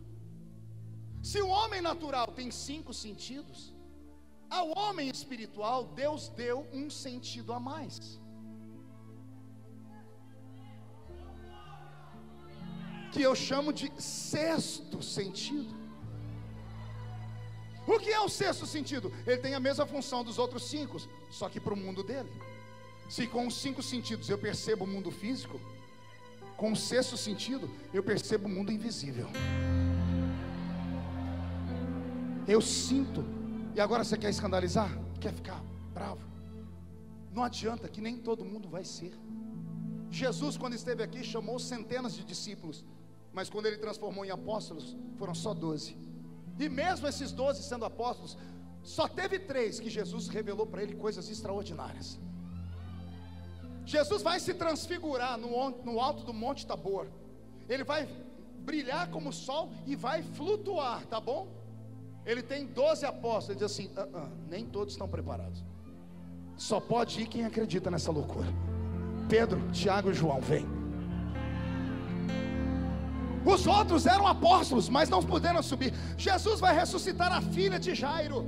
Speaker 2: Se o homem natural tem 5 sentidos, ao homem espiritual Deus deu um sentido a mais, que eu chamo de 6º sentido. O que é o 6º sentido? Ele tem a mesma função dos outros 5, só que para o mundo dele. Se com os 5 sentidos eu percebo o mundo físico, com o 6º sentido eu percebo o mundo invisível. Eu sinto. E agora você quer escandalizar? Quer ficar bravo? Não adianta, que nem todo mundo vai ser. Jesus, quando esteve aqui, chamou centenas de discípulos, mas quando ele transformou em apóstolos, foram só 12. E mesmo esses 12 sendo apóstolos, só teve 3 que Jesus revelou para ele coisas extraordinárias. Jesus vai se transfigurar no alto do Monte Tabor. Ele vai brilhar como o sol e vai flutuar, tá bom? Ele tem 12 apóstolos. Ele diz assim: nem todos estão preparados. Só pode ir quem acredita nessa loucura. Pedro, Tiago e João, vem. Os outros eram apóstolos, mas não puderam subir. Jesus vai ressuscitar a filha de Jairo.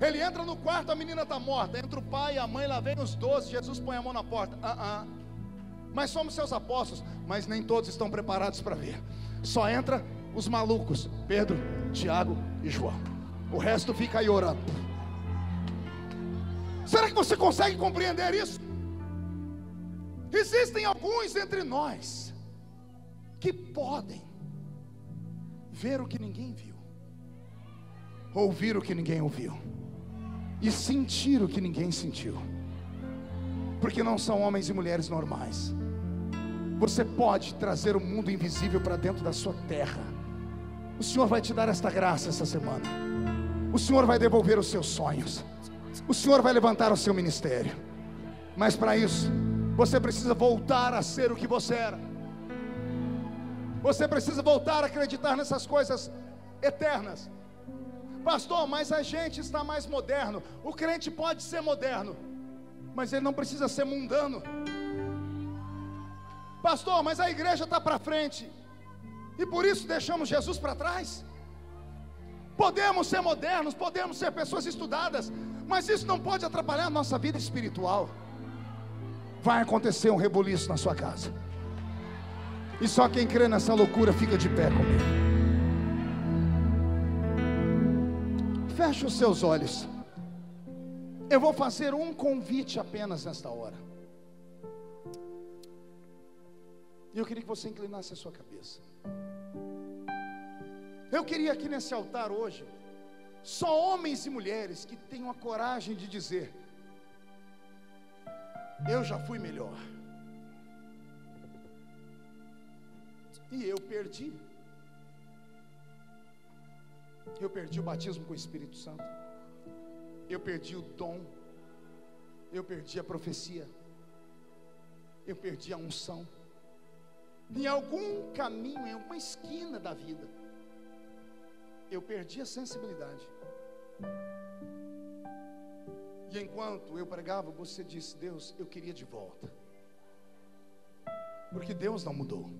Speaker 2: Ele entra no quarto, a menina está morta. Entra o pai e a mãe, lá vem os 12. Jesus põe a mão na porta. Mas somos seus apóstolos, mas nem todos estão preparados para ver. Só entra os malucos, Pedro, Tiago e João. O resto fica aí orando. Será que você consegue compreender isso? Existem alguns entre nós que podem ver o que ninguém viu, ouvir o que ninguém ouviu e sentir o que ninguém sentiu, porque não são homens e mulheres normais. Você pode trazer o mundo invisível para dentro da sua terra. O Senhor vai te dar esta graça essa semana. O Senhor vai devolver os seus sonhos. O Senhor vai levantar o seu ministério. Mas para isso, você precisa voltar a ser o que você era. Você precisa voltar a acreditar nessas coisas eternas. Pastor, mas a gente está mais moderno. O crente pode ser moderno, mas ele não precisa ser mundano. Pastor, mas a igreja está para frente, e por isso deixamos Jesus para trás. Podemos ser modernos, podemos ser pessoas estudadas, mas isso não pode atrapalhar a nossa vida espiritual. Vai acontecer um rebuliço na sua casa, e só quem crê nessa loucura fica de pé comigo. Feche os seus olhos. Eu vou fazer um convite apenas nesta hora. E eu queria que você inclinasse a sua cabeça. Eu queria aqui nesse altar hoje só homens e mulheres que tenham a coragem de dizer: eu já fui melhor, e eu perdi. Eu perdi o batismo com o Espírito Santo, eu perdi o dom, eu perdi a profecia, eu perdi a unção. Em algum caminho, em alguma esquina da vida, eu perdi a sensibilidade. E enquanto eu pregava, você disse: Deus, eu queria de volta. Porque Deus não mudou.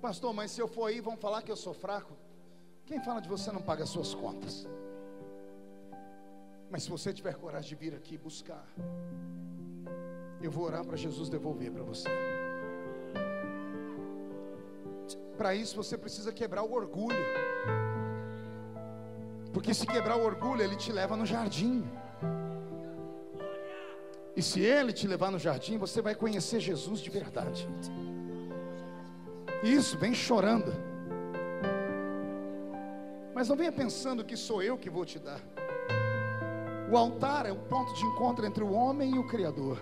Speaker 2: Pastor, mas se eu for aí, vão falar que eu sou fraco. Quem fala de você não paga as suas contas. Mas se você tiver coragem de vir aqui buscar, eu vou orar para Jesus devolver para você. Para isso você precisa quebrar o orgulho. Porque se quebrar o orgulho, ele te leva no jardim. E se ele te levar no jardim, você vai conhecer Jesus de verdade. Isso, vem chorando. Mas não venha pensando que sou eu que vou te dar. O altar é o ponto de encontro entre o homem e o Criador.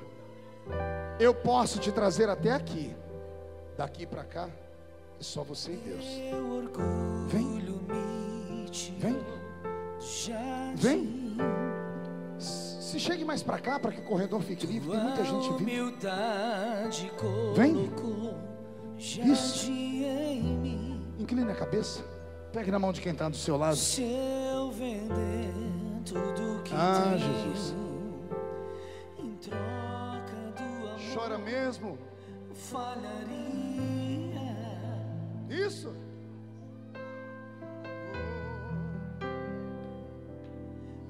Speaker 2: Eu posso te trazer até aqui. Daqui para cá é só você e Deus. Vem. Vem. Vem. Se chegue mais para cá, para que o corredor fique livre. Tem muita gente vindo. Vem. Isso. Incline a cabeça. Pegue na mão de quem está do seu lado. Ah, Jesus. Chora mesmo. Isso.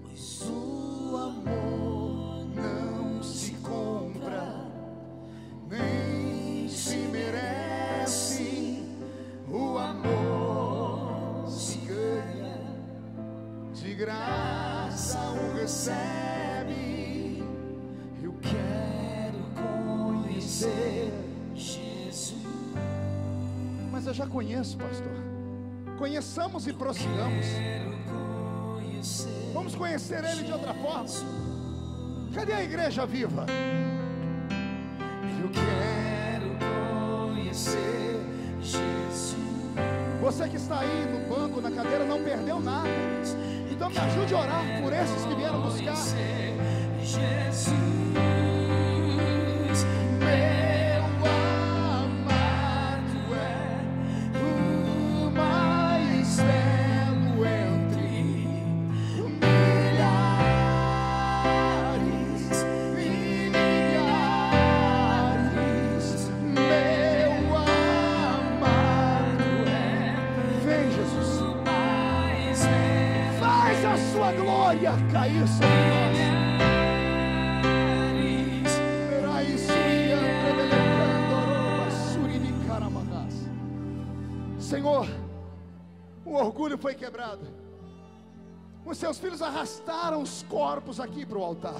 Speaker 1: Pois o amor não se compra, nem se merece. O amor se ganha, de graça o recebe. Eu quero conhecer Jesus.
Speaker 2: Mas eu já conheço, pastor. Conheçamos e prossigamos. Vamos conhecer Ele de outra forma. Cadê a igreja viva?
Speaker 1: Eu quero conhecer Jesus.
Speaker 2: Você que está aí no banco, na cadeira, não perdeu nada. Então me ajude a orar por esses que vieram buscar.
Speaker 1: Jesus, meu amado é o mais belo entre milhares e milhares. Meu amado é.
Speaker 2: Vem, Jesus.
Speaker 1: O mais belo.
Speaker 2: Faz a sua glória cair sobre nós. Senhor, o orgulho foi quebrado. Os seus filhos arrastaram os corpos aqui para o altar.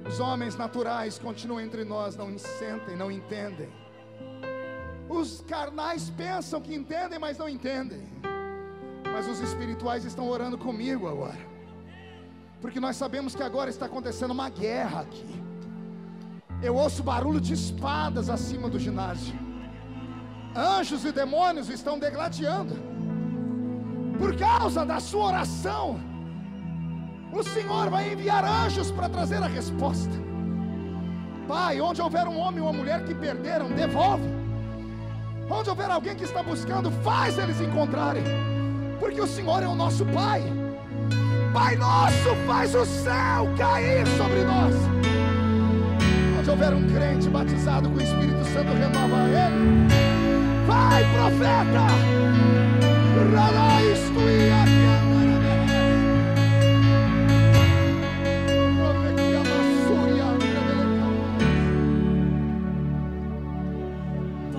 Speaker 2: Os homens naturais continuam entre nós, não sentem, não entendem. Os carnais pensam que entendem, mas não entendem. Mas os espirituais estão orando comigo agora, porque nós sabemos que agora está acontecendo uma guerra aqui. Eu ouço barulho de espadas acima do ginásio. Anjos e demônios estão degladiando. Por causa da sua oração, o Senhor vai enviar anjos para trazer a resposta. Pai, onde houver um homem ou uma mulher que perderam, devolve. Onde houver alguém que está buscando, faz eles encontrarem. Porque o Senhor é o nosso Pai. Pai nosso, faz o céu cair sobre nós. Onde houver um crente batizado com o Espírito Santo, renova ele. Vai, profeta!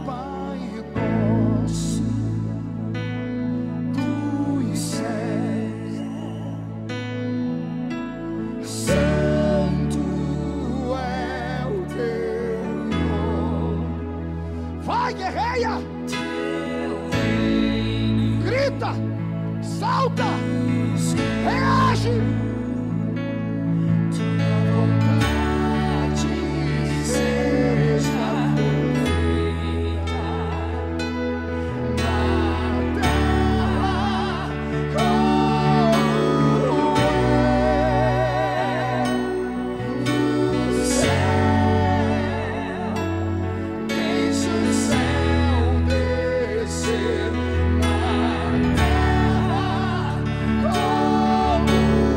Speaker 2: Pai nosso dos céus, santo é o teu nome. Vai, guerreia! Grita, salta, reage.
Speaker 1: Tua vontade seja feita na terra como é no céu. Deixa o céu descer na terra como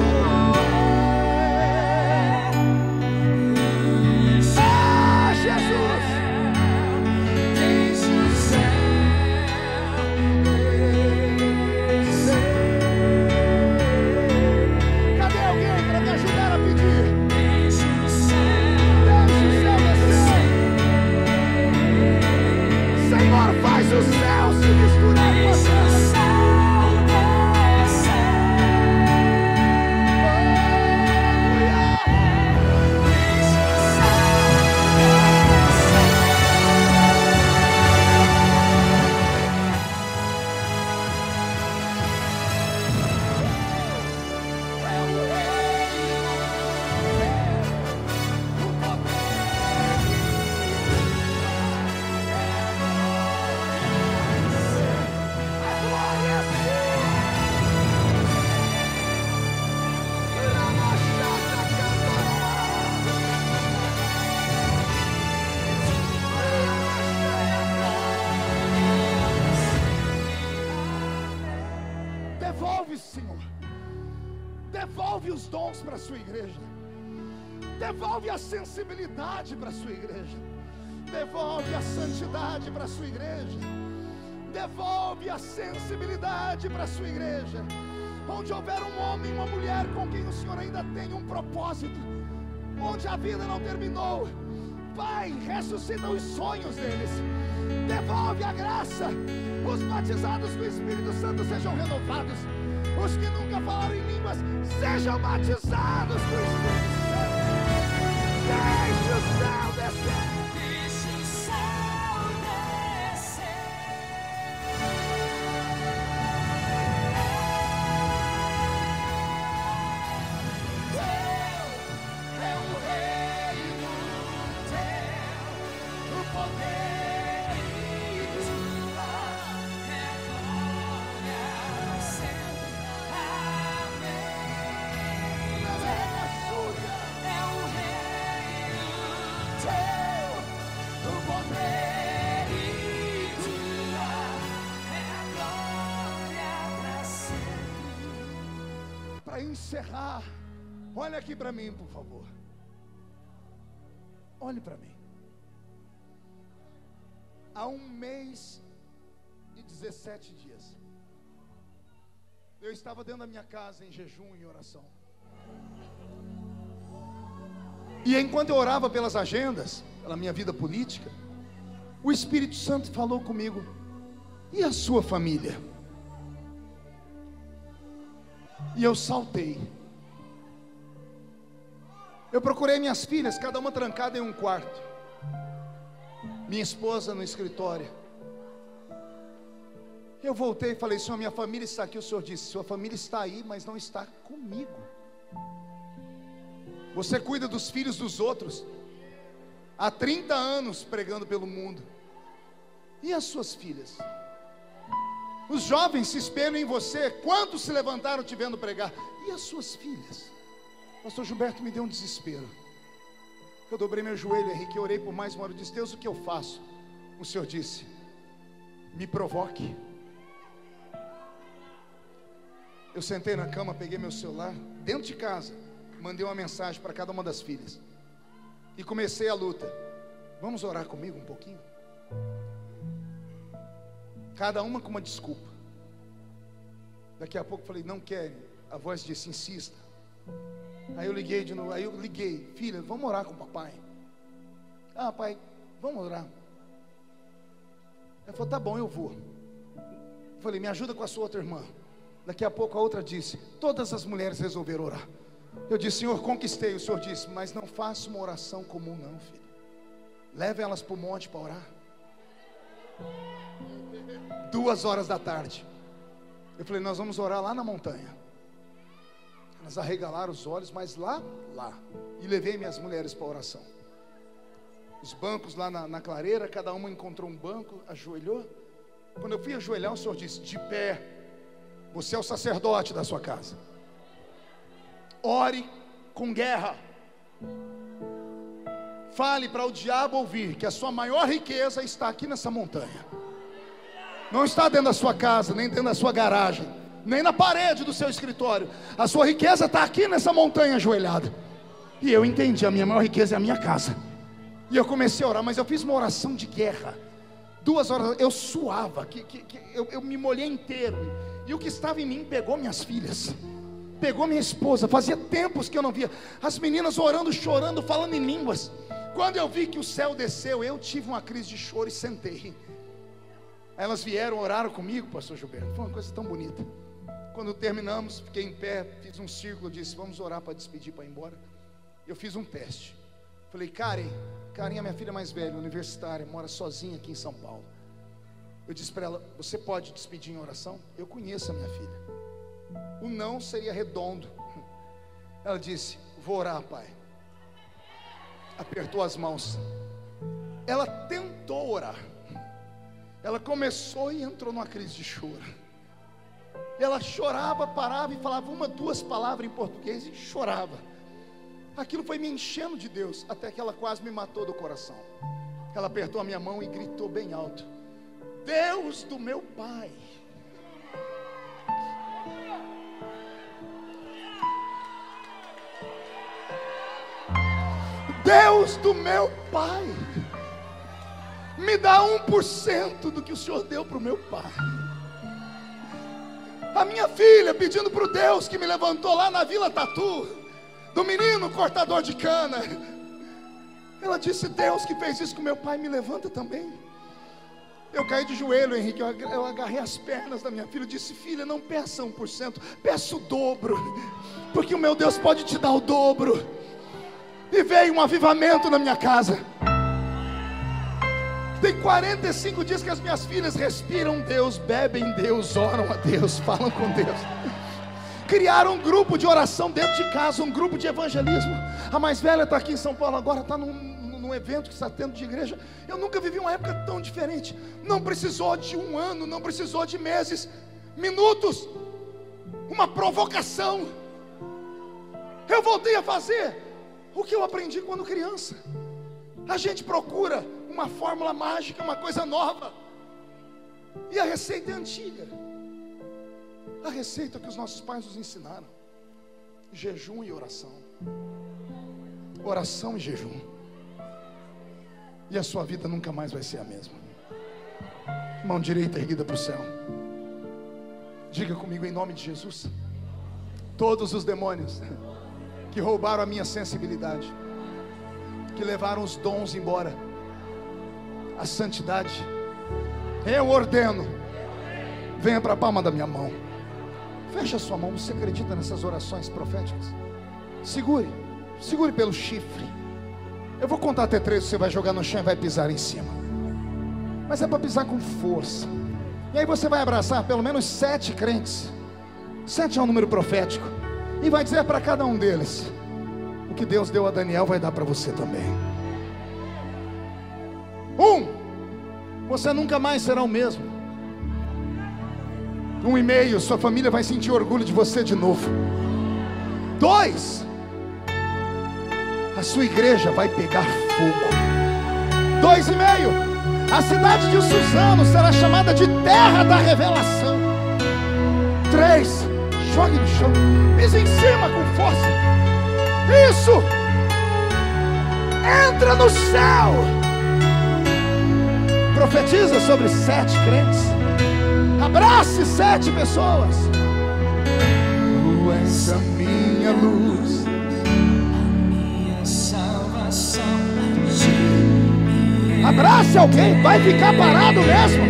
Speaker 2: Senhor. Devolve os dons para a sua igreja. Devolve a sensibilidade para a sua igreja. Devolve a santidade para a sua igreja. Devolve a sensibilidade para a sua igreja. Onde houver um homem e uma mulher com quem o Senhor ainda tem um propósito, onde a vida não terminou, Pai, ressuscita os sonhos deles. Devolve a graça. Os batizados com o Espírito Santo sejam renovados. Os que nunca falaram em línguas sejam batizados com o Espírito Santo. Deixe o céu descer.
Speaker 1: Deixe o céu descer. Teu é o reino, teu o poder e tua é glória sempre. Amém. É o reino teu, o poder e tua é glória para sempre.
Speaker 2: Para encerrar, olha aqui para mim, por favor. Olhe para mim. Há 1 mês e 17 dias, eu estava dentro da minha casa em jejum e oração. E enquanto eu orava pelas agendas, pela minha vida política, o Espírito Santo falou comigo: e a sua família? E eu saltei. Eu procurei minhas filhas, cada uma trancada em um quarto, minha esposa no escritório. Eu voltei e falei: Senhor, minha família está aqui. O Senhor disse: sua família está aí, mas não está comigo. Você cuida dos filhos dos outros há 30 anos pregando pelo mundo. E as suas filhas? Os jovens se espelham em você. Quantos se levantaram te vendo pregar? E as suas filhas? Pastor Gilberto, me deu um desespero. Eu dobrei meu joelho, Henrique, eu orei por mais uma hora. Eu disse: Deus, o que eu faço? O Senhor disse: me provoque. Eu sentei na cama, peguei meu celular, dentro de casa, mandei uma mensagem para cada uma das filhas e comecei a luta. Vamos orar comigo um pouquinho? Cada uma com uma desculpa. Daqui a pouco falei: não querem. A voz disse: insista. Aí eu liguei de novo. Aí eu liguei: filha, vamos orar com o papai. Ah, pai, vamos orar. Ela falou: tá bom, eu vou. Eu falei: me ajuda com a sua outra irmã. Daqui a pouco a outra disse: todas as mulheres resolveram orar. Eu disse: Senhor, conquistei. O Senhor disse: mas não faça uma oração comum não, filho. Leve elas para o monte para orar. 2 horas da tarde. Eu falei: nós vamos orar lá na montanha. Elas arregalaram os olhos, mas lá. E levei minhas mulheres para a oração. Os bancos lá na clareira, cada uma encontrou um banco, ajoelhou. Quando eu fui ajoelhar, o Senhor disse: de pé, você é o sacerdote da sua casa. Ore com guerra. Fale para o diabo ouvir que a sua maior riqueza está aqui nessa montanha. Não está dentro da sua casa, nem dentro da sua garagem, nem na parede do seu escritório. A sua riqueza está aqui nessa montanha ajoelhada. E eu entendi: a minha maior riqueza é a minha casa. E eu comecei a orar, mas eu fiz uma oração de guerra. 2 horas, eu suava, eu me molhei inteiro. E o que estava em mim pegou minhas filhas, pegou minha esposa. Fazia tempos que eu não via as meninas orando, chorando, falando em línguas. Quando eu vi que o céu desceu, eu tive uma crise de choro e sentei. Elas vieram, oraram comigo, pastor Gilberto. Foi uma coisa tão bonita. Quando terminamos, fiquei em pé, fiz um círculo, disse: vamos orar para despedir, para ir embora. Eu fiz um teste. Falei: Karen é minha filha mais velha, universitária, mora sozinha aqui em São Paulo. Eu disse para ela: você pode despedir em oração? Eu conheço a minha filha. O não seria redondo. Ela disse: vou orar, pai. Apertou as mãos. Ela tentou orar. Ela começou e entrou numa crise de choro. Ela chorava, parava e falava 1, 2 palavras em português e chorava. Aquilo foi me enchendo de Deus, até que ela quase me matou do coração. Ela apertou a minha mão e gritou bem alto: Deus do meu pai, Deus do meu pai, me dá 1% do que o Senhor deu para o meu pai. A minha filha pedindo para o Deus que me levantou lá na Vila Tatu, do menino cortador de cana, ela disse: Deus que fez isso com meu pai, me levanta também. Eu caí de joelho, Henrique, eu agarrei as pernas da minha filha e disse: filha, não peça 1%, peça o dobro, porque o meu Deus pode te dar o dobro. E veio um avivamento na minha casa. Tem 45 dias que as minhas filhas respiram Deus, bebem Deus, oram a Deus, falam com Deus. Criaram um grupo de oração dentro de casa, um grupo de evangelismo. A mais velha está aqui em São Paulo agora, está num evento que está tendo de igreja. Eu nunca vivi uma época tão diferente. Não precisou de um ano, não precisou de meses, minutos, uma provocação. Eu voltei a fazer o que eu aprendi quando criança. A gente procura uma fórmula mágica, uma coisa nova, e a receita é antiga. A receita que os nossos pais nos ensinaram: jejum e oração. Oração e jejum. E a sua vida nunca mais vai ser a mesma. Mão direita erguida para o céu. Diga comigo em nome de Jesus: todos os demônios que roubaram a minha sensibilidade, que levaram os dons embora, a santidade, eu ordeno, venha para a palma da minha mão. Feche a sua mão. Você acredita nessas orações proféticas? Segure pelo chifre. Eu vou contar até 3, você vai jogar no chão e vai pisar em cima. Mas é para pisar com força. E aí você vai abraçar pelo menos 7 crentes. 7 é um número profético. E vai dizer para cada um deles: o que Deus deu a Daniel vai dar para você também. 1, você nunca mais será o mesmo. 1,5, sua família vai sentir orgulho de você de novo. 2, a sua igreja vai pegar fogo. 2,5, a cidade de Suzano será chamada de terra da revelação. 3, jogue no chão, pise em cima com força. Isso, entra no céu. Profetiza sobre 7 crentes. Abrace 7 pessoas. Tu és a minha luz,
Speaker 1: A minha salvação.
Speaker 2: abrace alguém, vai ficar parado mesmo.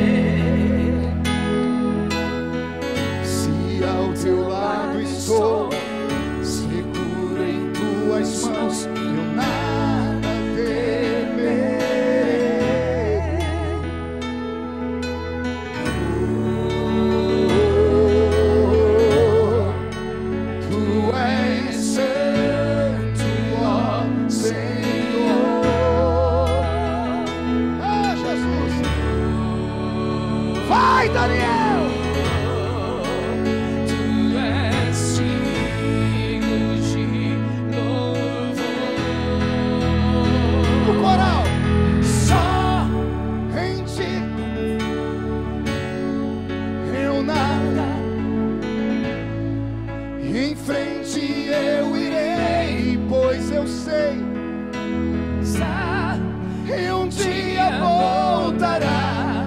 Speaker 2: Se ao teu lado estou, seguro em tuas mãos, eu nada temerei. Tu és santo, ó Senhor. Ah, Jesus. Vai, Daniel.
Speaker 1: Tu és digno de louvor.
Speaker 2: O coral.
Speaker 1: Só
Speaker 2: Em ti eu nada, em frente eu irei, pois eu sei que um dia voltará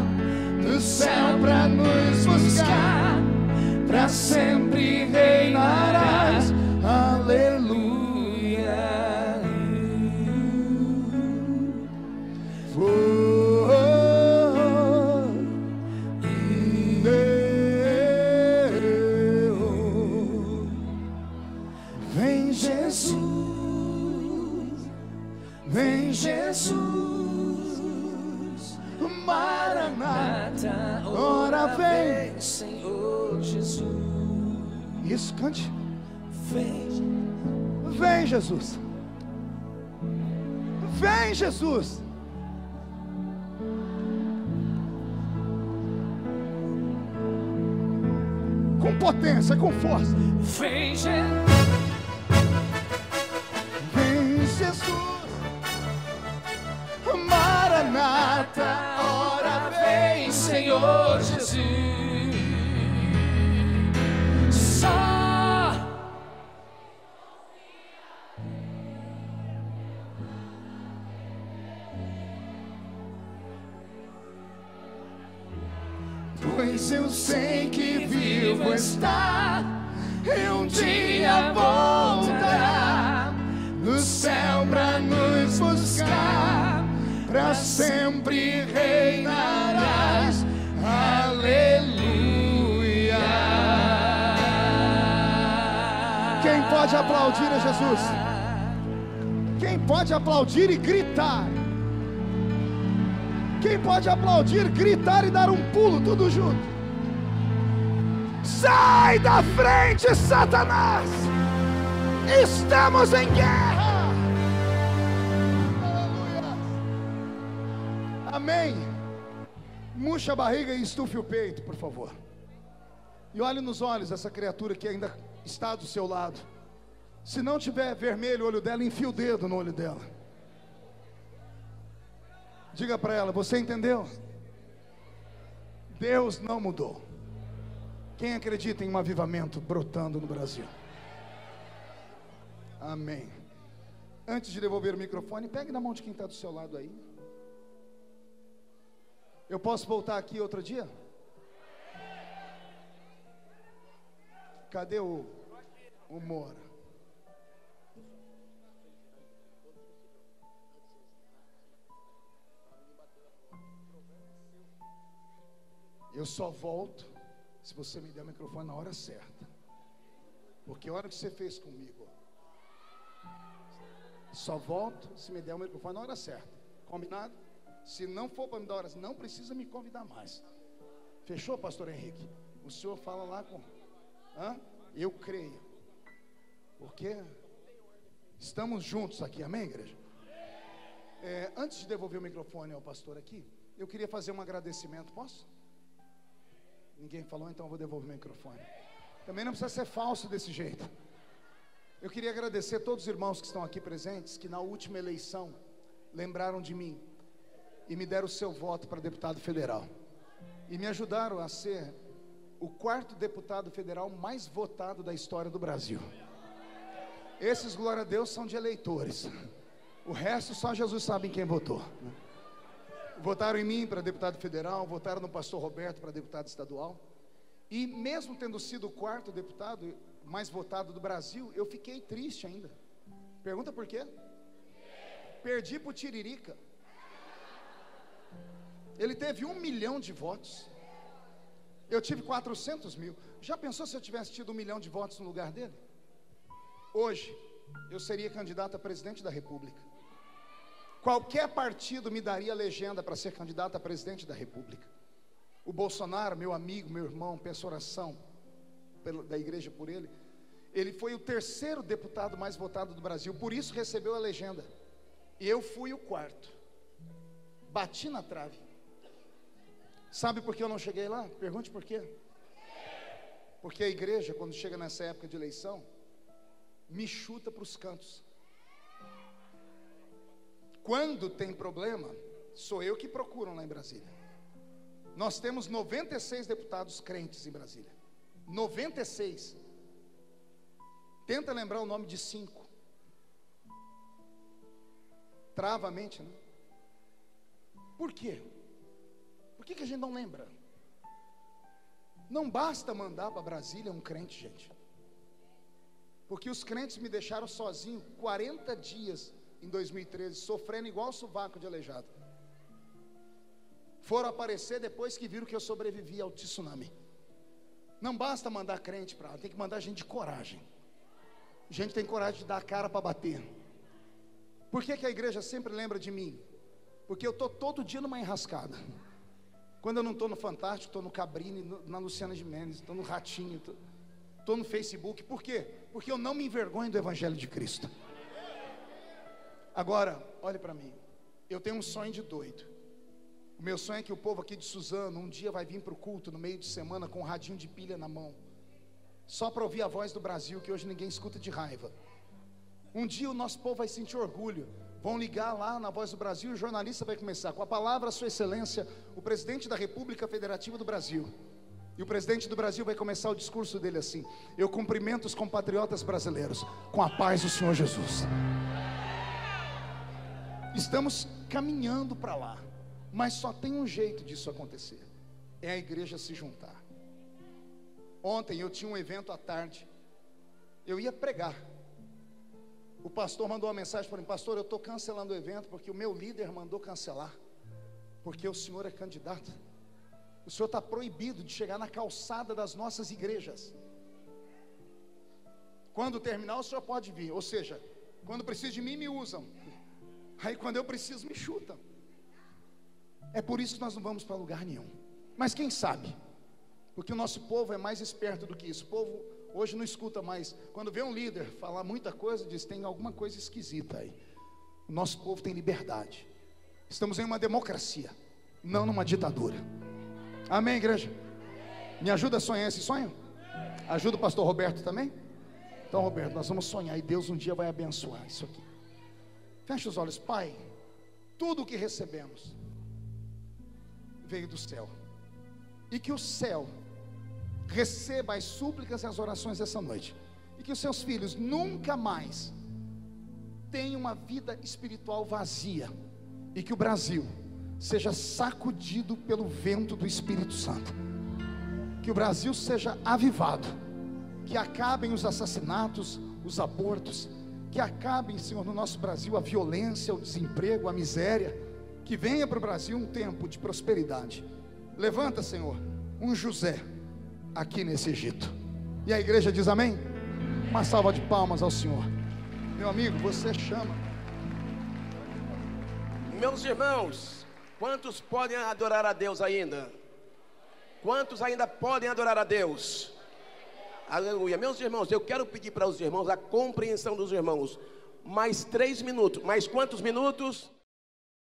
Speaker 2: do céu pra nos buscar, pra sempre reinarás. Aleluia. Vem Jesus, vem Jesus, Maranata, ora vem,
Speaker 1: Senhor Jesus.
Speaker 2: isso, cante.
Speaker 1: Vem,
Speaker 2: Vem Jesus, vem Jesus. Com potência, com força.
Speaker 1: vem,
Speaker 2: Vem Jesus, Maranata, ora vem,
Speaker 1: Senhor Jesus. Só
Speaker 2: mas eu sei que vivo está, e um dia voltará no céu pra nos buscar, pra sempre reinarás. Aleluia. Quem pode aplaudir a Jesus? Quem pode aplaudir e gritar? Quem pode aplaudir, gritar e dar um pulo, tudo junto? Sai da frente, Satanás! Estamos em guerra! Aleluia! Amém! Murcha a barriga e estufe o peito, por favor. E olhe nos olhos dessa criatura que ainda está do seu lado. Se não tiver vermelho o olho dela, enfia o dedo no olho dela. Diga para ela: você entendeu? Deus não mudou. Quem acredita em um avivamento brotando no Brasil? Amém. Antes de devolver o microfone, pegue na mão de quem está do seu lado aí. Eu posso voltar aqui outro dia? Cadê o Moura? Eu só volto se você me der o microfone na hora certa. Porque a hora que você fez comigo, só volto se me der o microfone na hora certa. Combinado? Se não for para me dar hora, não precisa me convidar mais. Fechou, pastor Henrique? O senhor fala lá com... Eu creio. Porque estamos juntos aqui, amém, igreja? Antes de devolver o microfone ao pastor aqui, eu queria fazer um agradecimento, posso? Ninguém falou, então eu vou devolver o microfone. Também não precisa ser falso desse jeito. Eu queria agradecer a todos os irmãos que estão aqui presentes, que na última eleição lembraram de mim e me deram o seu voto para deputado federal, e me ajudaram a ser o 4º deputado federal mais votado da história do Brasil. Esses, glória a Deus, são de eleitores. O resto só Jesus sabe em quem votou, né? Votaram em mim para deputado federal, votaram no pastor Roberto para deputado estadual. E mesmo tendo sido o 4º deputado mais votado do Brasil, eu fiquei triste ainda. Pergunta por quê? Perdi para o Tiririca. Ele teve 1 milhão de votos. Eu tive 400 mil. Já pensou se eu tivesse tido 1 milhão de votos no lugar dele? Hoje, eu seria candidato a presidente da República. Qualquer partido me daria legenda para ser candidato a presidente da República. O Bolsonaro, meu amigo, meu irmão, peço oração da igreja por ele. Ele foi o 3º deputado mais votado do Brasil, por isso recebeu a legenda. E eu fui o 4º. Bati na trave. Sabe por que eu não cheguei lá? Pergunte por quê. Porque a igreja, quando chega nessa época de eleição, me chuta para os cantos. Quando tem problema, sou eu que procuro lá em Brasília. Nós temos 96 deputados crentes em Brasília. 96. Tenta lembrar o nome de 5. Trava a mente, né? Por quê? Por que a gente não lembra? Não basta mandar para Brasília um crente, gente. Porque os crentes me deixaram sozinho 40 dias em 2013, sofrendo igual o sovaco de aleijado. Foram aparecer depois que viram que eu sobrevivi ao tsunami. Não basta mandar crente para lá, tem que mandar gente de coragem. Gente tem coragem de dar a cara para bater. Por que a igreja sempre lembra de mim? Porque eu estou todo dia numa enrascada. Quando eu não estou no Fantástico, estou no Cabrini, na Luciana Gimenez, estou no Ratinho, estou no Facebook. Por quê? Porque eu não me envergonho do Evangelho de Cristo. Agora, olhe para mim. Eu tenho um sonho de doido. O meu sonho é que o povo aqui de Suzano um dia vai vir para o culto no meio de semana com um radinho de pilha na mão, só para ouvir a voz do Brasil, que hoje ninguém escuta de raiva. Um dia o nosso povo vai sentir orgulho. Vão ligar lá na Voz do Brasil e o jornalista vai começar com a palavra, Sua Excelência, o presidente da República Federativa do Brasil. E o presidente do Brasil vai começar o discurso dele assim: eu cumprimento os compatriotas brasileiros com a paz do Senhor Jesus. Estamos caminhando para lá, mas só tem um jeito disso acontecer: é a igreja se juntar. Ontem eu tinha um evento à tarde, eu ia pregar. O pastor mandou uma mensagem para mim: pastor, eu estou cancelando o evento porque o meu líder mandou cancelar, porque o senhor é candidato. O senhor está proibido de chegar na calçada das nossas igrejas. Quando terminar, o senhor pode vir. Ou seja, quando precisa de mim, me usam. Aí quando eu preciso, me chutam. É por isso que nós não vamos para lugar nenhum. Mas quem sabe? Porque o nosso povo é mais esperto do que isso. O povo hoje não escuta mais. Quando vê um líder falar muita coisa, diz: tem alguma coisa esquisita aí. O nosso povo tem liberdade. Estamos em uma democracia, não numa ditadura. Amém, igreja? Me ajuda a sonhar esse sonho? Ajuda o pastor Roberto também? Então, Roberto, nós vamos sonhar e Deus um dia vai abençoar isso aqui. Feche os olhos. Pai, tudo o que recebemos veio do céu, e que o céu receba as súplicas e as orações dessa noite, e que os seus filhos nunca mais tenham uma vida espiritual vazia, e que o Brasil seja sacudido pelo vento do Espírito Santo, que o Brasil seja avivado, que acabem os assassinatos, os abortos, que acabem, Senhor, no nosso Brasil a violência, o desemprego, a miséria. Que venha para o Brasil um tempo de prosperidade. Levanta, Senhor, um José aqui nesse Egito. E a igreja diz amém? Uma salva de palmas ao Senhor. Meu amigo, você chama.
Speaker 3: Meus irmãos, quantos podem adorar a Deus ainda? Quantos ainda podem adorar a Deus? Aleluia. Meus irmãos, eu quero pedir para os irmãos a compreensão dos irmãos. Mais 3 minutos. Mais quantos minutos?